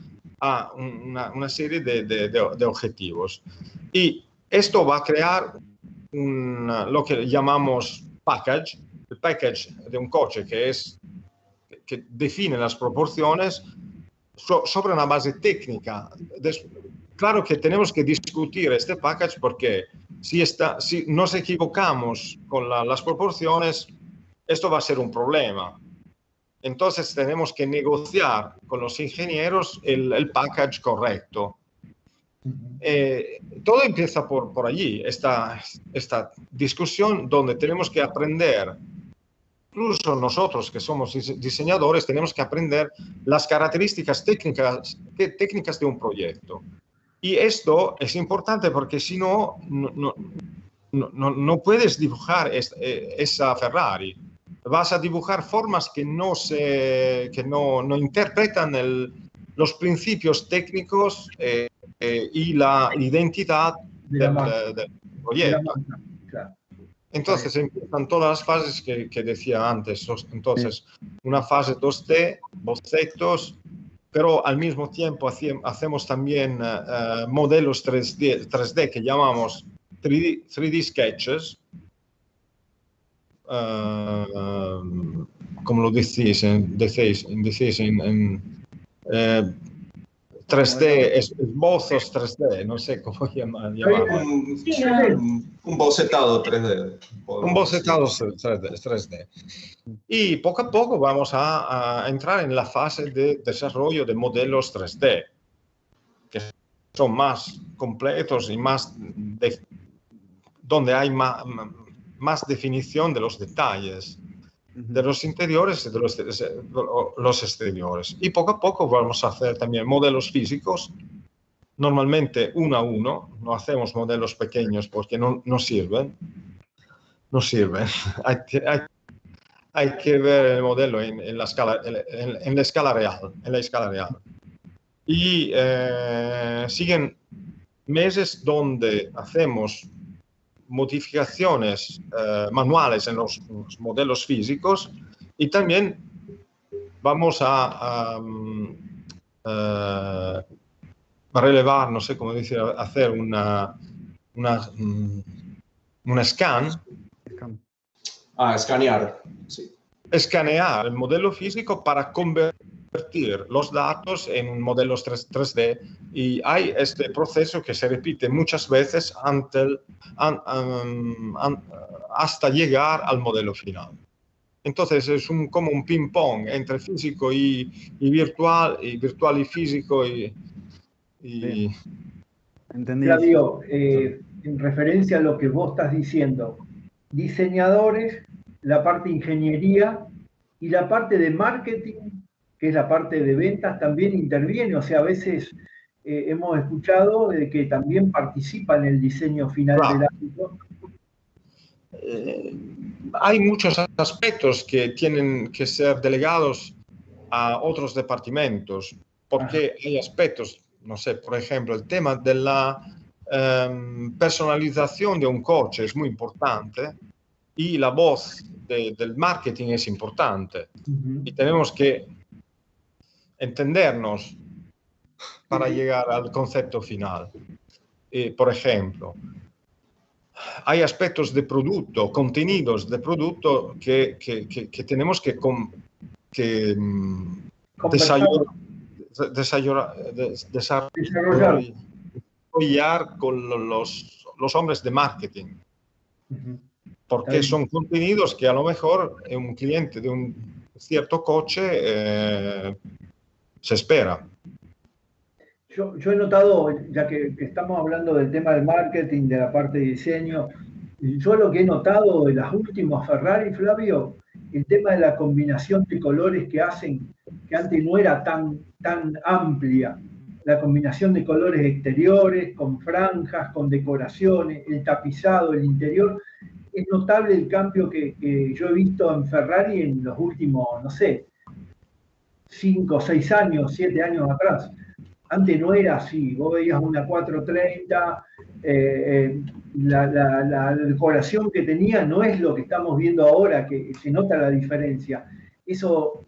[SPEAKER 2] a una serie de objetivos. Y esto va a crear lo que llamamos package, el package de un coche que define las proporciones sobre una base técnica. Claro que tenemos que discutir este package porque si nos equivocamos con las proporciones, esto va a ser un problema. Entonces tenemos que negociar con los ingenieros el package correcto. Todo empieza por allí, esta discusión donde tenemos que aprender. Incluso nosotros que somos diseñadores tenemos que aprender las características técnicas de un proyecto. Y esto es importante porque si no puedes dibujar esa Ferrari. Vas a dibujar formas que no interpretan los principios técnicos y la identidad del proyecto.
[SPEAKER 1] Claro.
[SPEAKER 2] Entonces empiezan todas las fases que decía antes. Entonces, una fase 2D, bocetos, pero al mismo tiempo hacemos también modelos 3D que llamamos 3D sketches. ¿Cómo lo decís en 3D, esbozos 3D, no sé cómo llamarlo.
[SPEAKER 3] Un bocetado 3D.
[SPEAKER 2] Un bocetado 3D. Y poco a poco vamos a entrar en la fase de desarrollo de modelos 3D, que son más completos y más donde hay más definición de los detalles, de los interiores y de los exteriores. Y poco a poco vamos a hacer también modelos físicos, normalmente 1 a 1, no hacemos modelos pequeños porque no sirven. No sirven. Hay que ver el modelo en la escala real. Y siguen meses donde hacemos modificaciones manuales en los modelos físicos y también vamos a relevar, no sé cómo decir, hacer un scan.
[SPEAKER 3] Escanear, sí.
[SPEAKER 2] Escanear el modelo físico para convertir los datos en modelos 3D, y hay este proceso que se repite muchas veces hasta llegar al modelo final. Entonces es como un ping pong entre físico y virtual y físico
[SPEAKER 5] Entendido.
[SPEAKER 1] Flavio, en referencia a lo que vos estás diciendo, diseñadores, la parte de ingeniería y la parte de marketing, que es la parte de ventas, también interviene. O sea, a veces hemos escuchado de que también participa en el diseño final del ámbito.
[SPEAKER 2] Hay muchos aspectos que tienen que ser delegados a otros departamentos, porque hay aspectos, no sé, por ejemplo, el tema de la personalización de un coche es muy importante y la voz del marketing es importante. Y tenemos que entendernos para llegar al concepto final. Por ejemplo, hay aspectos de producto, contenidos de producto que tenemos que desarrollar con los hombres de marketing. Porque son contenidos que a lo mejor un cliente de un cierto coche se espera.
[SPEAKER 1] Yo he notado, ya que estamos hablando del tema del marketing, de la parte de diseño, yo lo que he notado de las últimas Ferrari, Flavio, el tema de la combinación de colores que hacen, que antes no era tan amplia, la combinación de colores exteriores, con franjas, con decoraciones, el tapizado, el interior. Es notable el cambio que yo he visto en Ferrari en los últimos, no sé, 5, 6 años, 7 años atrás. Antes no era así, vos veías una 430, la decoración que tenía no es lo que estamos viendo ahora, que se nota la diferencia. Eso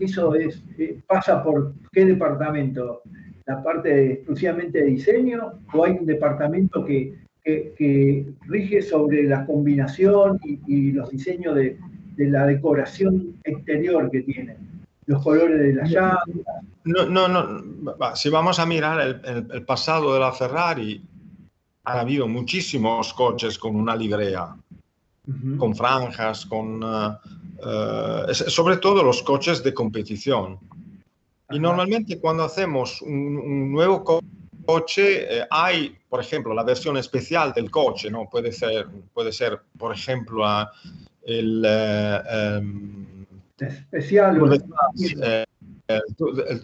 [SPEAKER 1] pasa por qué departamento, la parte exclusivamente de diseño, o hay un departamento que rige sobre la combinación y los diseños de la decoración exterior que tienen, los colores de las llantas.
[SPEAKER 2] No. Si vamos a mirar el pasado de la Ferrari, han habido muchísimos coches con una librea, con franjas, sobre todo los coches de competición. Y normalmente cuando hacemos un nuevo coche, hay, por ejemplo, la versión especial del coche, ¿no? Puede ser por ejemplo, el
[SPEAKER 1] especial.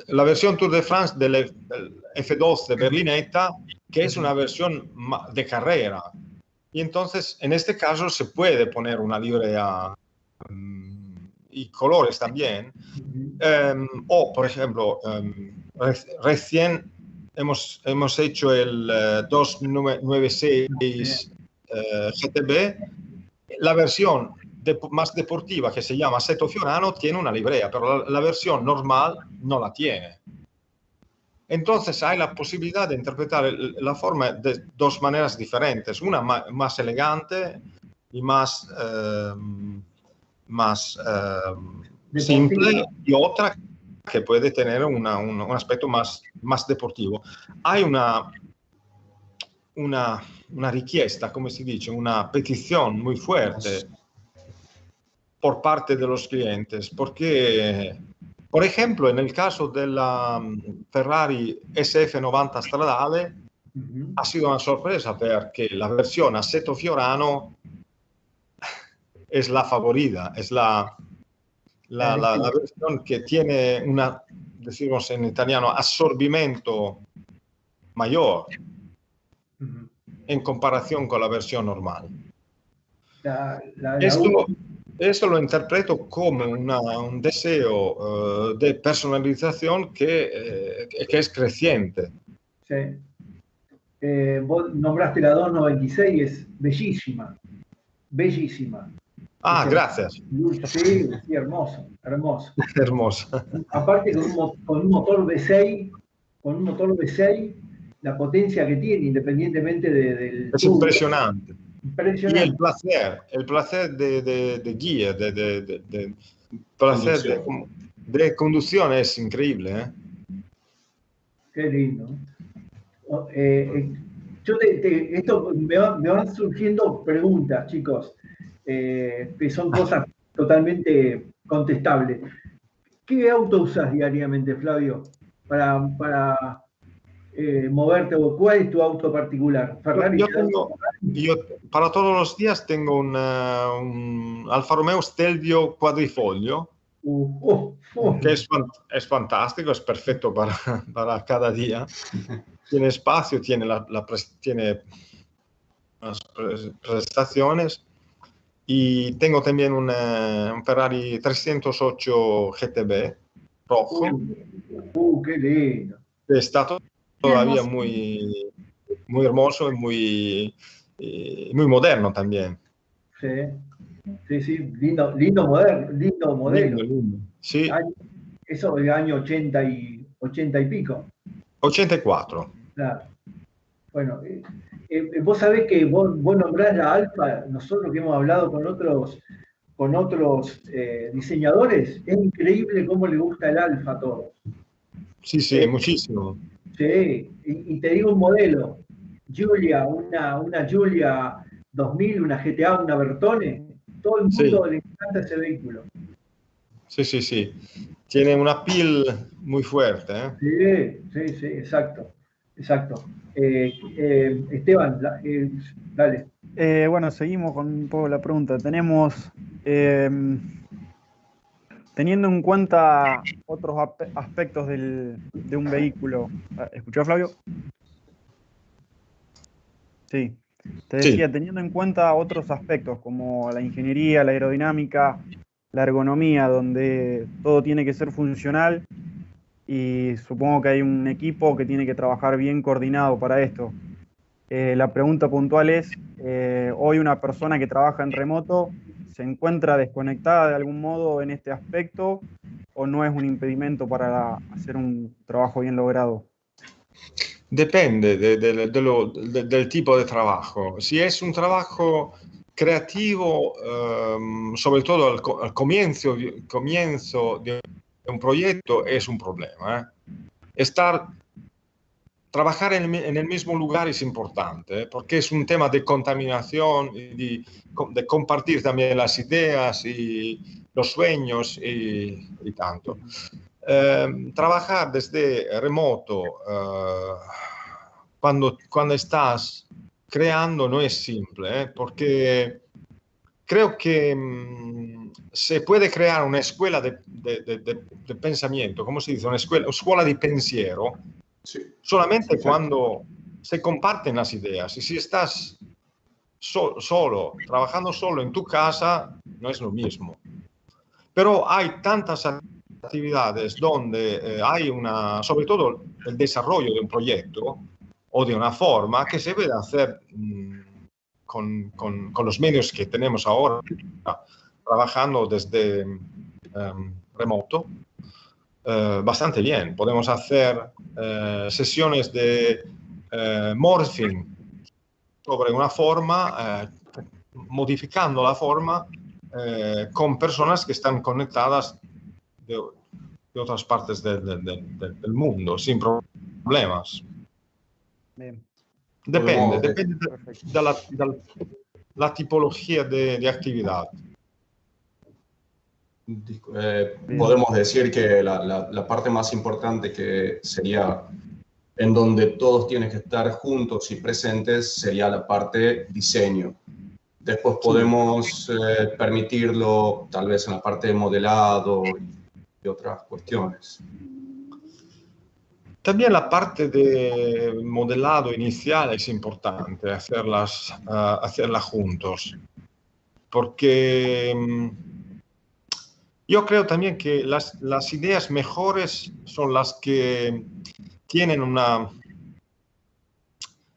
[SPEAKER 2] La versión Tour de France del F2 de Berlinetta, que es una versión de carrera. Y entonces, en este caso, se puede poner una librea y colores también. O, por ejemplo, recién hemos hecho el 296 GTB, la versión más deportiva, que se llama Seto Fiorano, tiene una librea, pero la versión normal no la tiene. Entonces hay la posibilidad de interpretar la forma de dos maneras diferentes, una más elegante y más simple, y otra que puede tener un aspecto más deportivo. Hay una richiesta, come si dice, una petición muy fuerte por parte de los clientes, porque, por ejemplo, en el caso de la Ferrari SF90 stradale, ha sido una sorpresa perché la versione Assetto Fiorano es la favorita, es la versión que tiene decimos en italiano, absorbimiento mayor en comparación con la versión normal. Esto lo interpreto como un deseo de personalización que es creciente.
[SPEAKER 1] Sí. Vos nombraste la 296, es bellísima, bellísima.
[SPEAKER 2] Ah, gracias.
[SPEAKER 1] Sí, sí, hermoso, hermoso.
[SPEAKER 2] Hermosa.
[SPEAKER 1] Aparte con un motor V6, la potencia que tiene, independientemente del
[SPEAKER 2] Es
[SPEAKER 1] tubo.
[SPEAKER 2] impresionante.
[SPEAKER 1] Impresionante.
[SPEAKER 2] Y el placer de guía, de placer de conducción es increíble, ¿eh?
[SPEAKER 1] Qué lindo. Esto me van surgiendo preguntas, chicos, que son cosas totalmente contestables. ¿Qué auto usas diariamente, Flavio, para moverte? ¿Cuál es tu auto particular? ¿Ferrari?
[SPEAKER 2] Yo para todos los días tengo un Alfa Romeo Stelvio Quadrifoglio, que es fantástico, es perfecto para cada día. Tiene espacio, tiene tiene las prestaciones. Y tengo también un Ferrari 308 GTB rojo.
[SPEAKER 1] ¡Qué lindo!
[SPEAKER 2] Que está todavía muy hermoso y muy moderno también.
[SPEAKER 1] Sí, sí, lindo modelo.
[SPEAKER 2] Lindo. Sí.
[SPEAKER 1] Eso del año 80 y pico.
[SPEAKER 2] 84.
[SPEAKER 1] Claro. Bueno, vos sabés que vos nombrás la Alfa, nosotros que hemos hablado con otros diseñadores, es increíble cómo le gusta el Alfa a todos.
[SPEAKER 2] Sí, muchísimo.
[SPEAKER 1] Sí, y te digo un modelo, Giulia, una Giulia 2000, una GTA, una Bertone, todo el mundo le encanta ese vehículo.
[SPEAKER 2] Sí. Tiene una piel muy fuerte, ¿eh?
[SPEAKER 1] Sí, exacto. Esteban, dale.
[SPEAKER 5] Bueno, seguimos con un poco la pregunta. Tenemos, teniendo en cuenta otros aspectos de un vehículo. ¿Escuchó, Flavio? Sí. Te decía, teniendo en cuenta otros aspectos como la ingeniería, la aerodinámica, la ergonomía, donde todo tiene que ser funcional y supongo que hay un equipo que tiene que trabajar bien coordinado para esto. La pregunta puntual es, hoy una persona que trabaja en remoto, ¿se encuentra desconectada de algún modo en este aspecto o no es un impedimento para hacer un trabajo bien logrado?
[SPEAKER 2] Depende del tipo de trabajo. Si es un trabajo creativo, sobre todo al comienzo de un proyecto, es un problema. Trabajar en el mismo lugar es importante, porque es un tema de contaminación, de compartir también las ideas y los sueños y tanto. Trabajar desde remoto cuando estás creando no es simple, porque creo que se puede crear una escuela de pensamiento, ¿cómo se dice? Una escuela de pensiero, solamente cuando se comparten las ideas. Y si estás solo, trabajando solo en tu casa, no es lo mismo. Pero hay tantas actividades donde hay sobre todo el desarrollo de un proyecto o de una forma que se puede hacer con los medios que tenemos ahora, trabajando desde remoto, bastante bien. Podemos hacer sesiones de morphing sobre una forma, modificando la forma con personas que están conectadas de de otras partes del mundo, sin problemas.
[SPEAKER 5] Bien,
[SPEAKER 2] Depende
[SPEAKER 5] perfecto.
[SPEAKER 2] dalla tipología de actividad.
[SPEAKER 3] Podemos decir que la parte más importante, que sería en donde todos tienen que estar juntos y presentes, sería la parte diseño. Después podemos permitirlo tal vez en la parte de modelado y otras cuestiones.
[SPEAKER 2] También la parte de modelado inicial es importante, hacerla juntos, porque yo creo también que las ideas mejores son las que tienen un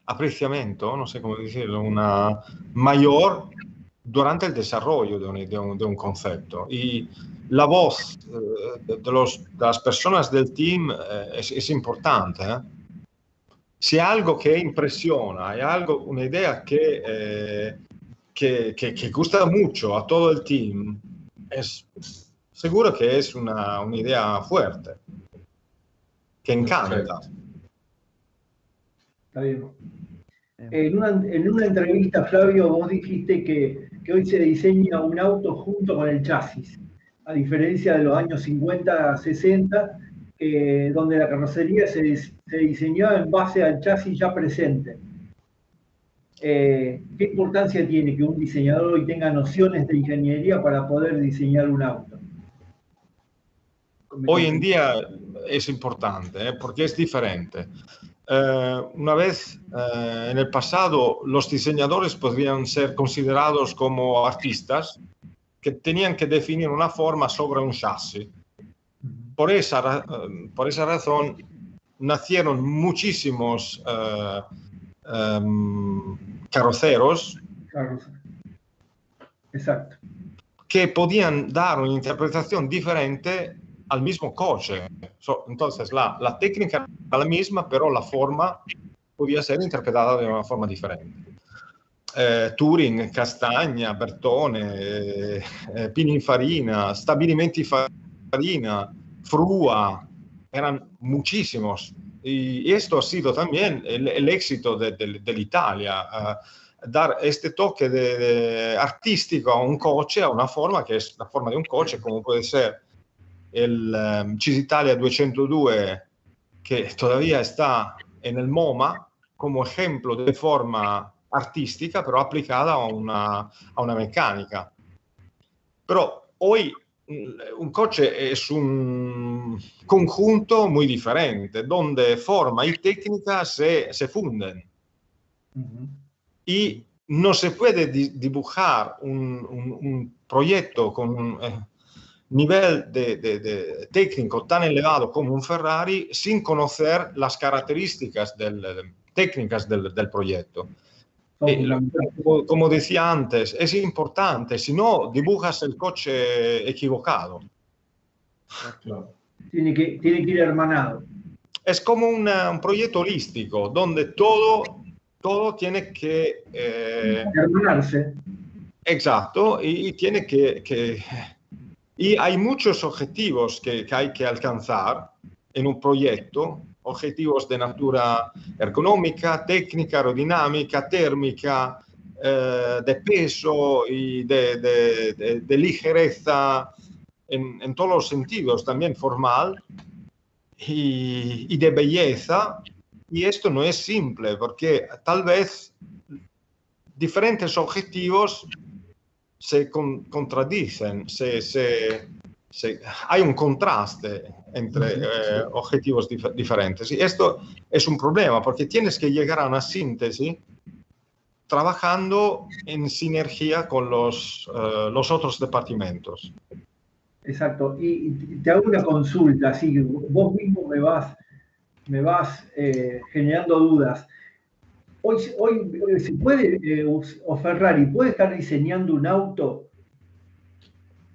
[SPEAKER 2] apreciamiento, no sé cómo decirlo, una mayor durante el desarrollo de un concepto. Y la voz de las personas del team es importante. Si hay algo que impresiona, hay una idea que gusta mucho a todo el team, es seguro que es una idea fuerte, que encanta.
[SPEAKER 1] Está bien. En una entrevista, Flavio, vos dijiste que hoy se diseña un auto junto con el chasis, a diferencia de los años 50, 60, donde la carrocería se diseñó en base al chasis ya presente. ¿Qué importancia tiene que un diseñador hoy tenga nociones de ingeniería para poder diseñar un auto?
[SPEAKER 2] Hoy en día es importante, porque es diferente. Una vez en el pasado, los diseñadores podrían ser considerados como artistas que tenían que definir una forma sobre un chasis. Por esa razón nacieron muchísimos carroceros.
[SPEAKER 1] Exacto.
[SPEAKER 2] Que podían dar una interpretación diferente al mismo coche. Entonces la técnica era la misma, pero la forma podía ser interpretada de una forma diferente. Touring, Castagna, Bertone, Pininfarina, Stabilimenti Farina, Frua, eran muchísimos. Y esto ha sido también el éxito de Italia. Dar este toque artístico a un coche, a una forma que es la forma de un coche, como puede ser el Cisitalia 202, que todavía está en el MoMA como ejemplo de forma artística, pero aplicada a una mecánica. Pero hoy un coche es un conjunto muy diferente, donde forma y técnica se funden. Y no se puede dibujar un proyecto con un nivel de técnico tan elevado como un Ferrari sin conocer las características técnicas del proyecto. Como decía antes, es importante, si no dibujas el coche equivocado.
[SPEAKER 1] Tiene que ir hermanado.
[SPEAKER 2] Es como un proyecto holístico, donde todo tiene que
[SPEAKER 1] hermanarse.
[SPEAKER 2] Exacto, y tiene y hay muchos objetivos que hay que alcanzar en un proyecto, objetivos de natura ergonómica, técnica, aerodinámica, térmica, de peso y de ligereza en todos los sentidos, también formal y de belleza. Y esto no es simple, porque tal vez diferentes objetivos se contradicen, hay un contraste entre objetivos diferentes. Y esto es un problema, porque tienes que llegar a una síntesis trabajando en sinergia con los otros departamentos.
[SPEAKER 1] Exacto. Y te hago una consulta, así que vos mismo me vas generando dudas. Hoy se puede, o Ferrari puede estar diseñando un auto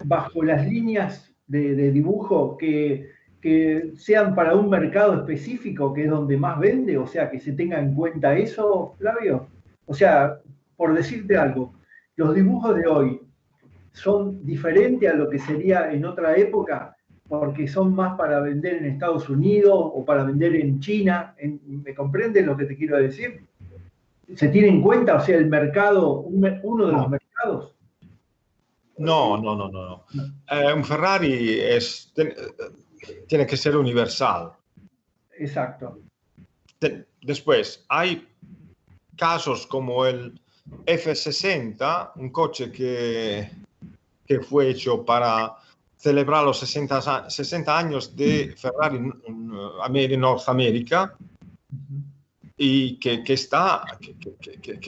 [SPEAKER 1] bajo las líneas de dibujo que sean para un mercado específico, que es donde más vende, o sea, que se tenga en cuenta eso, Flavio. O sea, por decirte algo, los dibujos de hoy son diferentes a lo que sería en otra época, porque son más para vender en Estados Unidos o para vender en China. ¿Me comprendes lo que te quiero decir? ¿Se tiene en cuenta, o sea, el mercado, uno de los mercados?
[SPEAKER 2] No. Un Ferrari tiene que ser universal.
[SPEAKER 1] Exacto.
[SPEAKER 2] Después, hay casos como el F60, un coche que fue hecho para celebrar los 60 años de Ferrari en Norteamérica, y que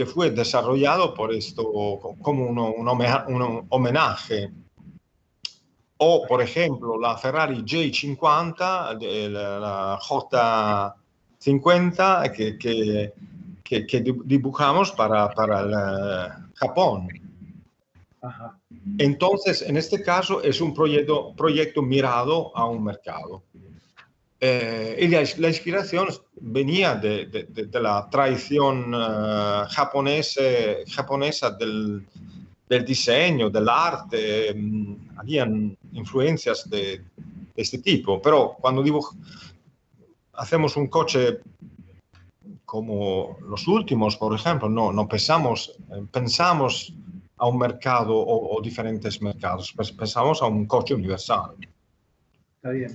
[SPEAKER 2] fue desarrollado por esto como un homenaje. O, por ejemplo, la Ferrari J50, la J50 que dibujamos para el Japón.
[SPEAKER 1] Ajá.
[SPEAKER 2] Entonces, en este caso, es un proyecto mirado a un mercado. Y la inspiración venía de la tradición japonesa del diseño, del arte. Habían influencias de este tipo, pero cuando hacemos un coche como los últimos, por ejemplo, no pensamos a un mercado o diferentes mercados, pensamos a un coche universal.
[SPEAKER 1] Está bien.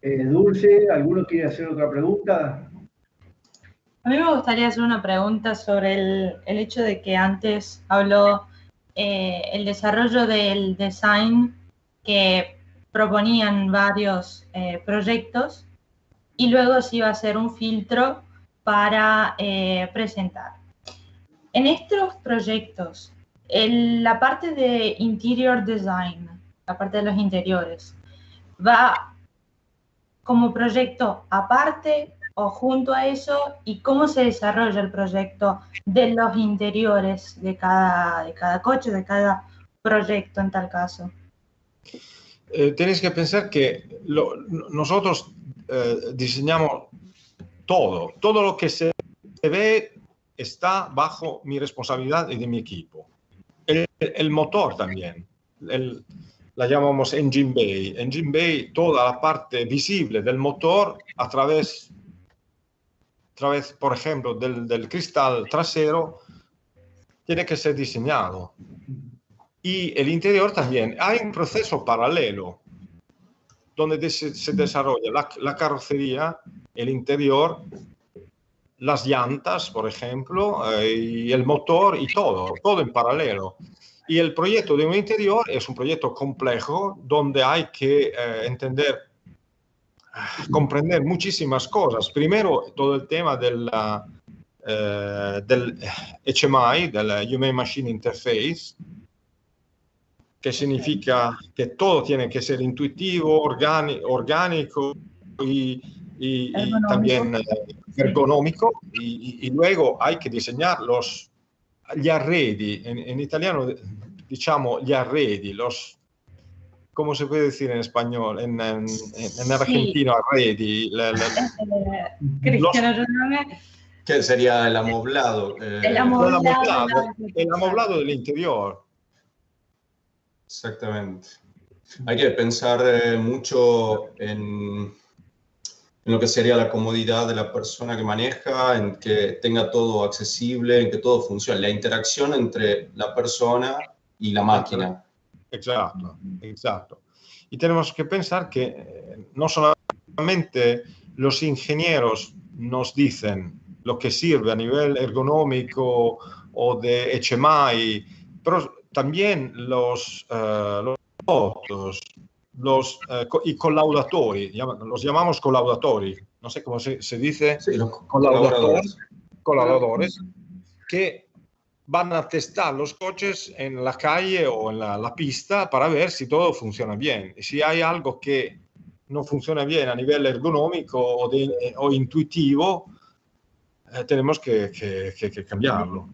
[SPEAKER 1] Dulce, ¿alguno quiere hacer otra pregunta?
[SPEAKER 4] A mí me gustaría hacer una pregunta sobre el hecho de que antes habló el desarrollo del design, que proponían varios proyectos y luego se iba a hacer un filtro para presentar. En estos proyectos, la parte de interior design, la parte de los interiores, ¿va como proyecto aparte o junto a eso? ¿Y cómo se desarrolla el proyecto de los interiores de cada coche, de cada proyecto en tal caso?
[SPEAKER 2] Tienes que pensar que nosotros diseñamos todo lo que se ve está bajo mi responsabilidad y de mi equipo. El motor también, la llamamos Engine Bay. Engine Bay, toda la parte visible del motor a través, por ejemplo, del cristal trasero, tiene que ser diseñado. Y el interior también. Hay un proceso paralelo donde se desarrolla la carrocería, el interior, las llantas, por ejemplo, y el motor y todo en paralelo. Y el proyecto de un interior es un proyecto complejo donde hay que comprender muchísimas cosas. Primero, todo el tema del HMI, del Human Machine Interface, que significa que todo tiene que ser intuitivo, orgánico y también ergonómico. Y luego hay que diseñar gli arredi, en italiano diciamo gli arredi, ¿cómo se puede decir en español? En argentino, arredi.
[SPEAKER 4] Cristiano, ayúdame.
[SPEAKER 3] ¿Qué sería el amoblado?
[SPEAKER 4] El
[SPEAKER 2] amoblado del interior.
[SPEAKER 3] Exactamente. Hay que pensar mucho en lo que sería la comodidad de la persona que maneja, en que tenga todo accesible, en que todo funcione, la interacción entre la persona y la máquina.
[SPEAKER 2] Exacto. Y tenemos que pensar que no solamente los ingenieros nos dicen lo que sirve a nivel ergonómico o de HMI, pero también los y collaudatori, los llamamos collaudatori, no sé cómo se dice,
[SPEAKER 3] sí, los
[SPEAKER 2] colaboradores, que van a testar los coches en la calle o en la pista para ver si todo funciona bien. Y si hay algo que no funciona bien a nivel ergonómico o intuitivo, tenemos que cambiarlo.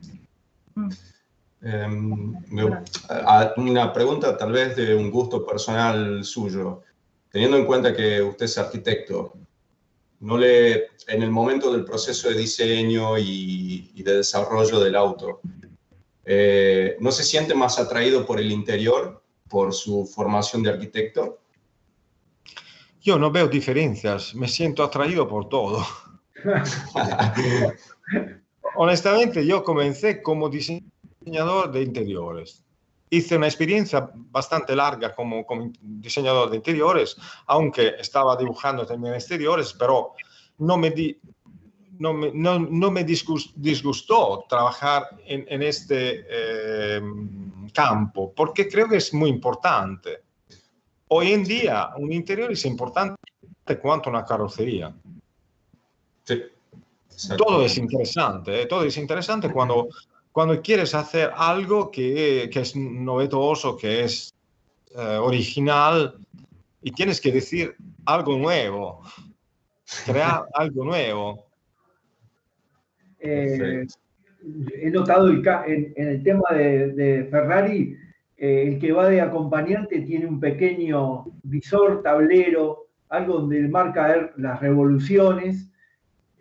[SPEAKER 3] Una pregunta tal vez de un gusto personal suyo. Teniendo en cuenta que usted es arquitecto, en el momento del proceso de diseño y de desarrollo del auto, ¿no se siente más atraído por el interior, por su formación de arquitecto?
[SPEAKER 2] yo no veo diferencias, me siento atraído por todo. Honestamente, yo comencé como diseñador de interiores. Hice una experiencia bastante larga como diseñador de interiores, aunque estaba dibujando también exteriores, pero no me disgustó trabajar en este campo, porque creo que es muy importante. Hoy en día un interior es importante cuanto una carrocería.
[SPEAKER 3] Sí,
[SPEAKER 2] todo es interesante, todo es interesante cuando quieres hacer algo que es novedoso, que es original, y tienes que decir algo nuevo, crear algo nuevo.
[SPEAKER 1] He notado en el tema de Ferrari, el que va de acompañante tiene un pequeño visor, tablero, algo donde marca las revoluciones,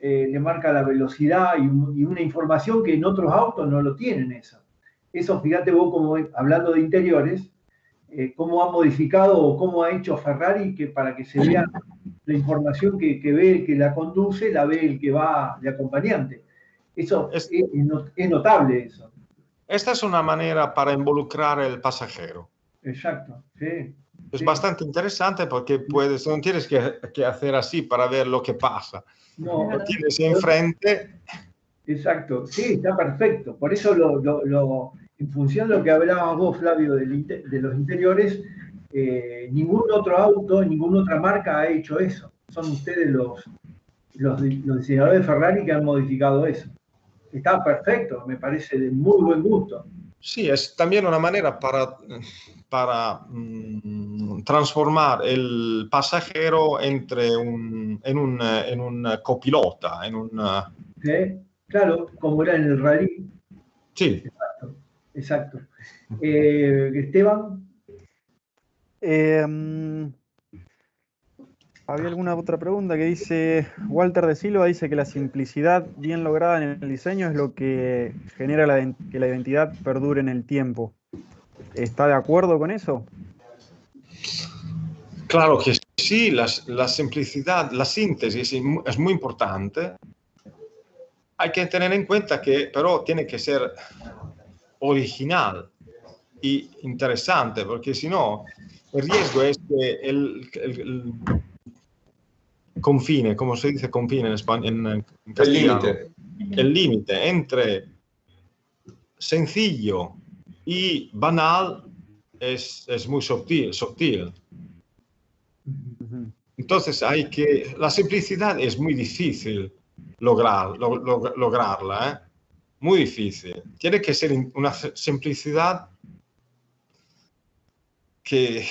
[SPEAKER 1] le marca la velocidad y una información que en otros autos no lo tienen eso. Eso, fíjate vos, como hablando de interiores, cómo ha modificado o cómo ha hecho Ferrari para que se vea la información que ve el que la conduce, la ve el que va de acompañante. Eso es notable eso.
[SPEAKER 2] Esta es una manera para involucrar al pasajero.
[SPEAKER 1] Exacto, sí.
[SPEAKER 2] Es
[SPEAKER 1] sí.
[SPEAKER 2] Bastante interesante porque no tienes que hacer así para ver lo que pasa.
[SPEAKER 1] No,
[SPEAKER 2] lo tienes enfrente.
[SPEAKER 1] Exacto, sí, está perfecto. Por eso, en función de lo que hablabas vos, Flavio, de los interiores, ningún otro auto, ninguna otra marca ha hecho eso. Son ustedes los diseñadores de Ferrari que han modificado eso. Está perfecto, me parece de muy buen gusto.
[SPEAKER 2] Sí, es también una manera para transformar el pasajero en un copilota,
[SPEAKER 1] ¿Sí? Claro, como era en el rally.
[SPEAKER 2] Sí.
[SPEAKER 1] Exacto. Esteban.
[SPEAKER 5] Había alguna otra pregunta que dice, Walter de Silva dice que la simplicidad bien lograda en el diseño es lo que genera que la identidad perdure en el tiempo. ¿Está de acuerdo con eso?
[SPEAKER 2] Claro que sí, la simplicidad, la síntesis es muy importante. Hay que tener en cuenta que, pero tiene que ser original y interesante, porque si no, el riesgo es que el confine, como se dice confine en castellano, el límite entre sencillo y banal es muy sutil. Entonces la simplicidad es muy difícil lograrla, ¿eh? Muy difícil. Tiene que ser una simplicidad que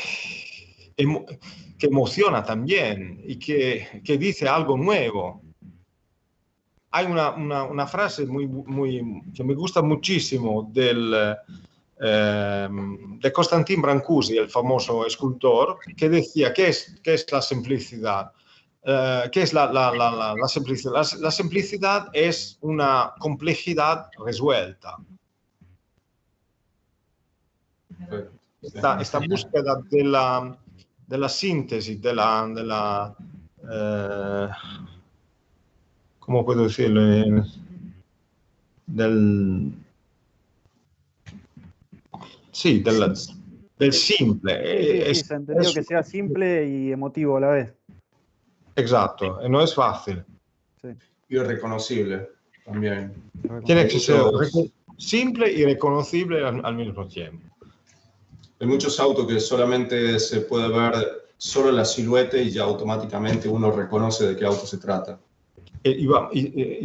[SPEAKER 2] emociona también y que dice algo nuevo. Hay una frase que me gusta muchísimo de Constantin Brancusi, el famoso escultor, que decía, ¿qué es la simplicidad? ¿Qué es la simplicidad? La simplicidad es una complejidad resuelta. Esta búsqueda de la síntesis, ¿cómo puedo decirlo? Del simple.
[SPEAKER 5] Sí, se entendió que sea simple y emotivo a la vez.
[SPEAKER 2] Exacto, no es fácil.
[SPEAKER 5] Sí.
[SPEAKER 3] Y reconocible también.
[SPEAKER 2] Tiene que ser simple y reconocible al mismo tiempo.
[SPEAKER 3] Hay muchos autos que solamente se puede ver solo la silueta y ya automáticamente uno reconoce de qué auto se trata.
[SPEAKER 2] Y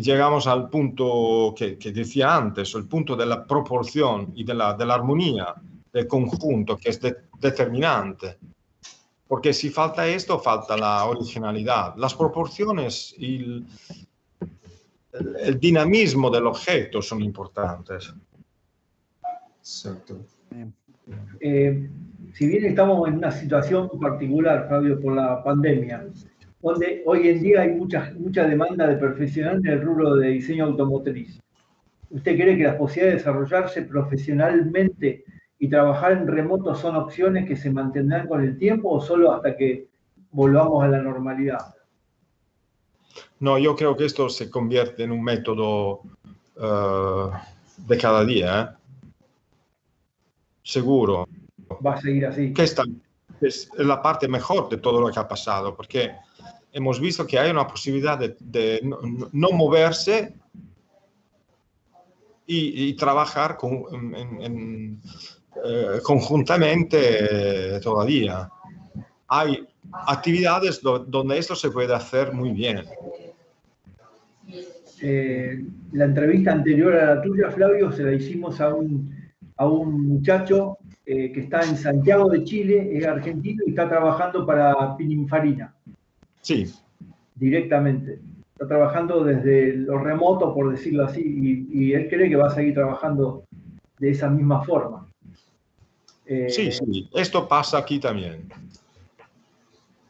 [SPEAKER 2] llegamos al punto que decía antes, el punto de la proporción y de la armonía del conjunto, que es determinante. Porque si falta esto, falta la originalidad. Las proporciones y el dinamismo del objeto son importantes.
[SPEAKER 3] Exacto.
[SPEAKER 1] Si bien estamos en una situación particular, Fabio, por la pandemia, donde hoy en día hay mucha demanda de profesionales en el rubro de diseño automotriz, ¿usted cree que las posibilidades de desarrollarse profesionalmente y trabajar en remoto son opciones que se mantendrán con el tiempo o solo hasta que volvamos a la normalidad.
[SPEAKER 2] No, yo creo que esto se convierte en un método de cada día, ¿eh? Seguro.
[SPEAKER 1] Va a seguir así.
[SPEAKER 2] Que esta es la parte mejor de todo lo que ha pasado, porque hemos visto que hay una posibilidad de no moverse y trabajar conjuntamente todavía. Hay actividades donde esto se puede hacer muy bien.
[SPEAKER 1] La entrevista anterior a la tuya, Flavio, se la hicimos a un muchacho que está en Santiago de Chile, es argentino y está trabajando para Pininfarina.
[SPEAKER 2] Sí.
[SPEAKER 1] Directamente. Está trabajando desde lo remoto, por decirlo así, y él cree que va a seguir trabajando de esa misma forma.
[SPEAKER 2] Sí, esto pasa aquí también.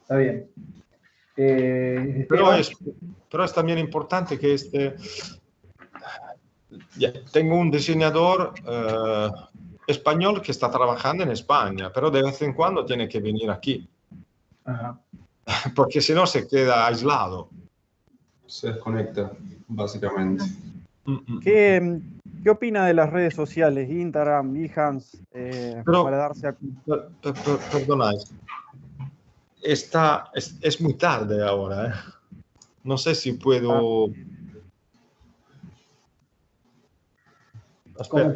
[SPEAKER 1] Está bien.
[SPEAKER 2] Pero es también importante que tengo un diseñador español que está trabajando en España, pero de vez en cuando tiene que venir aquí.
[SPEAKER 1] Ajá.
[SPEAKER 2] Porque si no se queda aislado.
[SPEAKER 3] Se desconecta, básicamente.
[SPEAKER 5] ¿Qué opina de las redes sociales, Instagram, Behance, para darse a...
[SPEAKER 2] Perdonad. Es muy tarde ahora, ¿eh? No sé si puedo... Espera,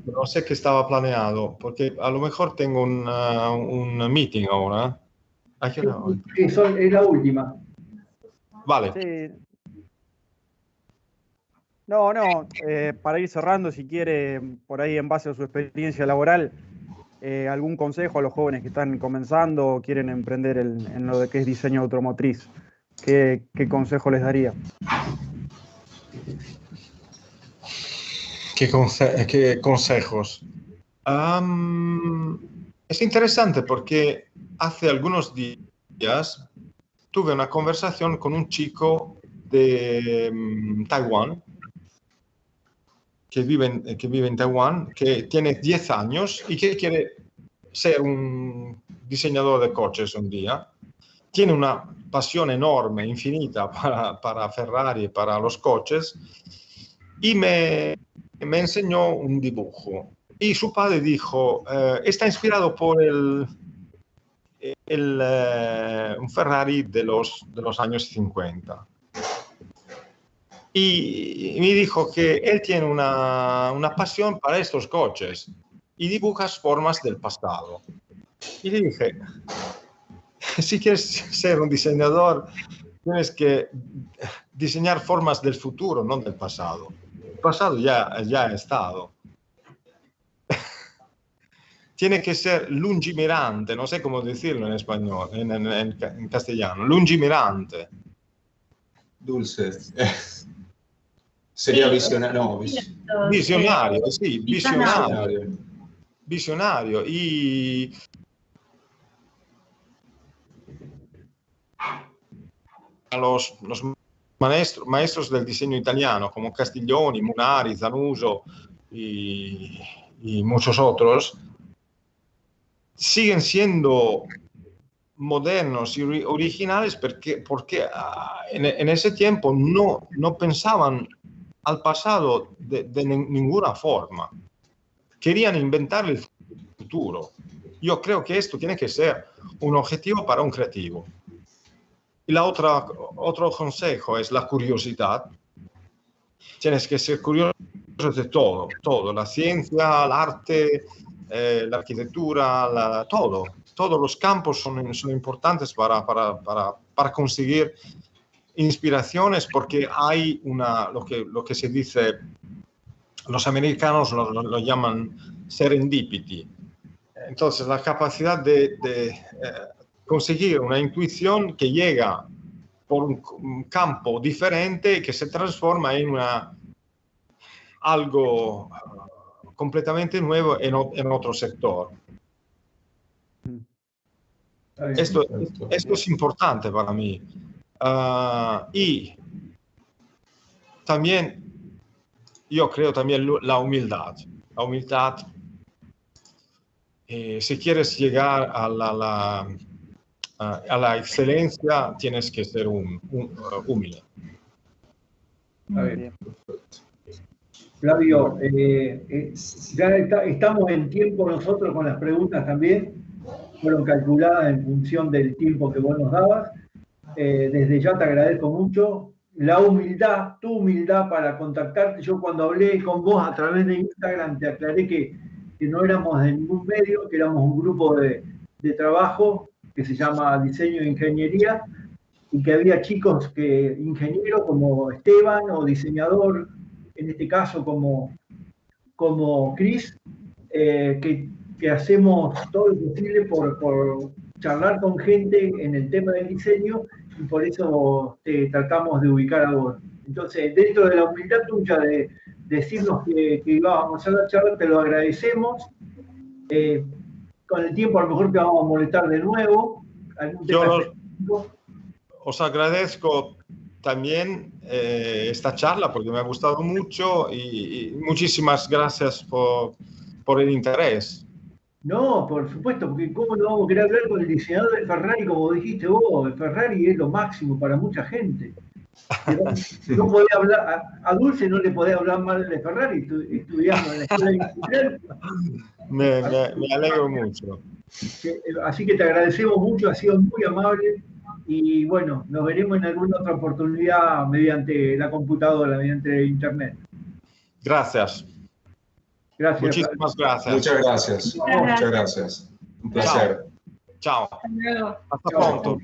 [SPEAKER 2] no sé qué estaba planeado, porque a lo mejor tengo un meeting ahora.
[SPEAKER 1] Sí, es la última.
[SPEAKER 2] Vale.
[SPEAKER 5] Sí. No, para ir cerrando, si quiere, por ahí en base a su experiencia laboral, algún consejo a los jóvenes que están comenzando o quieren emprender en lo de que es diseño automotriz. ¿Qué consejo les daría?
[SPEAKER 2] ¿Qué consejos? Es interesante porque hace algunos días tuve una conversación con un chico de Taiwán, que vive en Taiwán, que tiene 10 años y que quiere ser un diseñador de coches un día. Tiene una pasión enorme, infinita para Ferrari, para los coches, y me enseñó un dibujo. Y su padre dijo, está inspirado por un Ferrari de los años 50. Y me dijo que él tiene una pasión para estos coches y dibuja formas del pasado. Y le dije, si quieres ser un diseñador, tienes que diseñar formas del futuro, no del pasado. El pasado ya ha estado. Tiene que ser lungimirante, no sé cómo decirlo en español, en castellano. Lungimirante.
[SPEAKER 3] Dulce. Sería visionario. No,
[SPEAKER 2] visionario, sí, visionario. Y a los maestros del diseño italiano, como Castiglioni, Munari, Zanuso y muchos otros, siguen siendo modernos y originales porque en ese tiempo no pensaban al pasado de ninguna forma. Querían inventar el futuro. Yo creo que esto tiene que ser un objetivo para un creativo. Y otro consejo es la curiosidad. Tienes que ser curioso de todo, la ciencia, el arte, la arquitectura, todo. Todos los campos son importantes para conseguir inspiraciones, porque hay lo que se dice, los americanos lo llaman serendipity. Entonces, la capacidad de conseguir una intuición que llega por un campo diferente y que se transforma en algo completamente nuevo en otro sector. Esto es importante para mí. Y también, yo creo también la humildad. La humildad, si quieres llegar a la excelencia tienes que ser humilde.
[SPEAKER 1] A ver. Flavio, ya estamos en tiempo nosotros con las preguntas también. Fueron calculadas en función del tiempo que vos nos dabas. Desde ya te agradezco mucho. La humildad, tu humildad para contactarte. Yo cuando hablé con vos a través de Instagram te aclaré que no éramos de ningún medio, que éramos un grupo de trabajo que se llama Diseño e Ingeniería, y que había chicos ingenieros como Esteban o diseñador, en este caso como Chris, que hacemos todo lo posible por charlar con gente en el tema del diseño, y por eso te tratamos de ubicar a vos. Entonces, dentro de la humildad tuya de decirnos que íbamos a la charla, te lo agradecemos. Con el tiempo a lo mejor te vamos a molestar de nuevo.
[SPEAKER 2] Os agradezco también esta charla porque me ha gustado mucho y muchísimas gracias por el interés. No, por supuesto, porque ¿cómo no vamos a querer hablar con el diseñador del Ferrari, como dijiste vos? El Ferrari es lo máximo para mucha gente. No podía hablar, a Dulce no le podía hablar mal de Ferrari, estudiando en la escuela industrial. Me alegro mucho. Así que te agradecemos mucho, has sido muy amable y bueno, nos veremos en alguna otra oportunidad mediante la computadora, mediante internet. Gracias. Gracias. Muchísimas gracias.
[SPEAKER 3] Muchas gracias. Muchas gracias. Un placer.
[SPEAKER 2] Chao. Hasta pronto.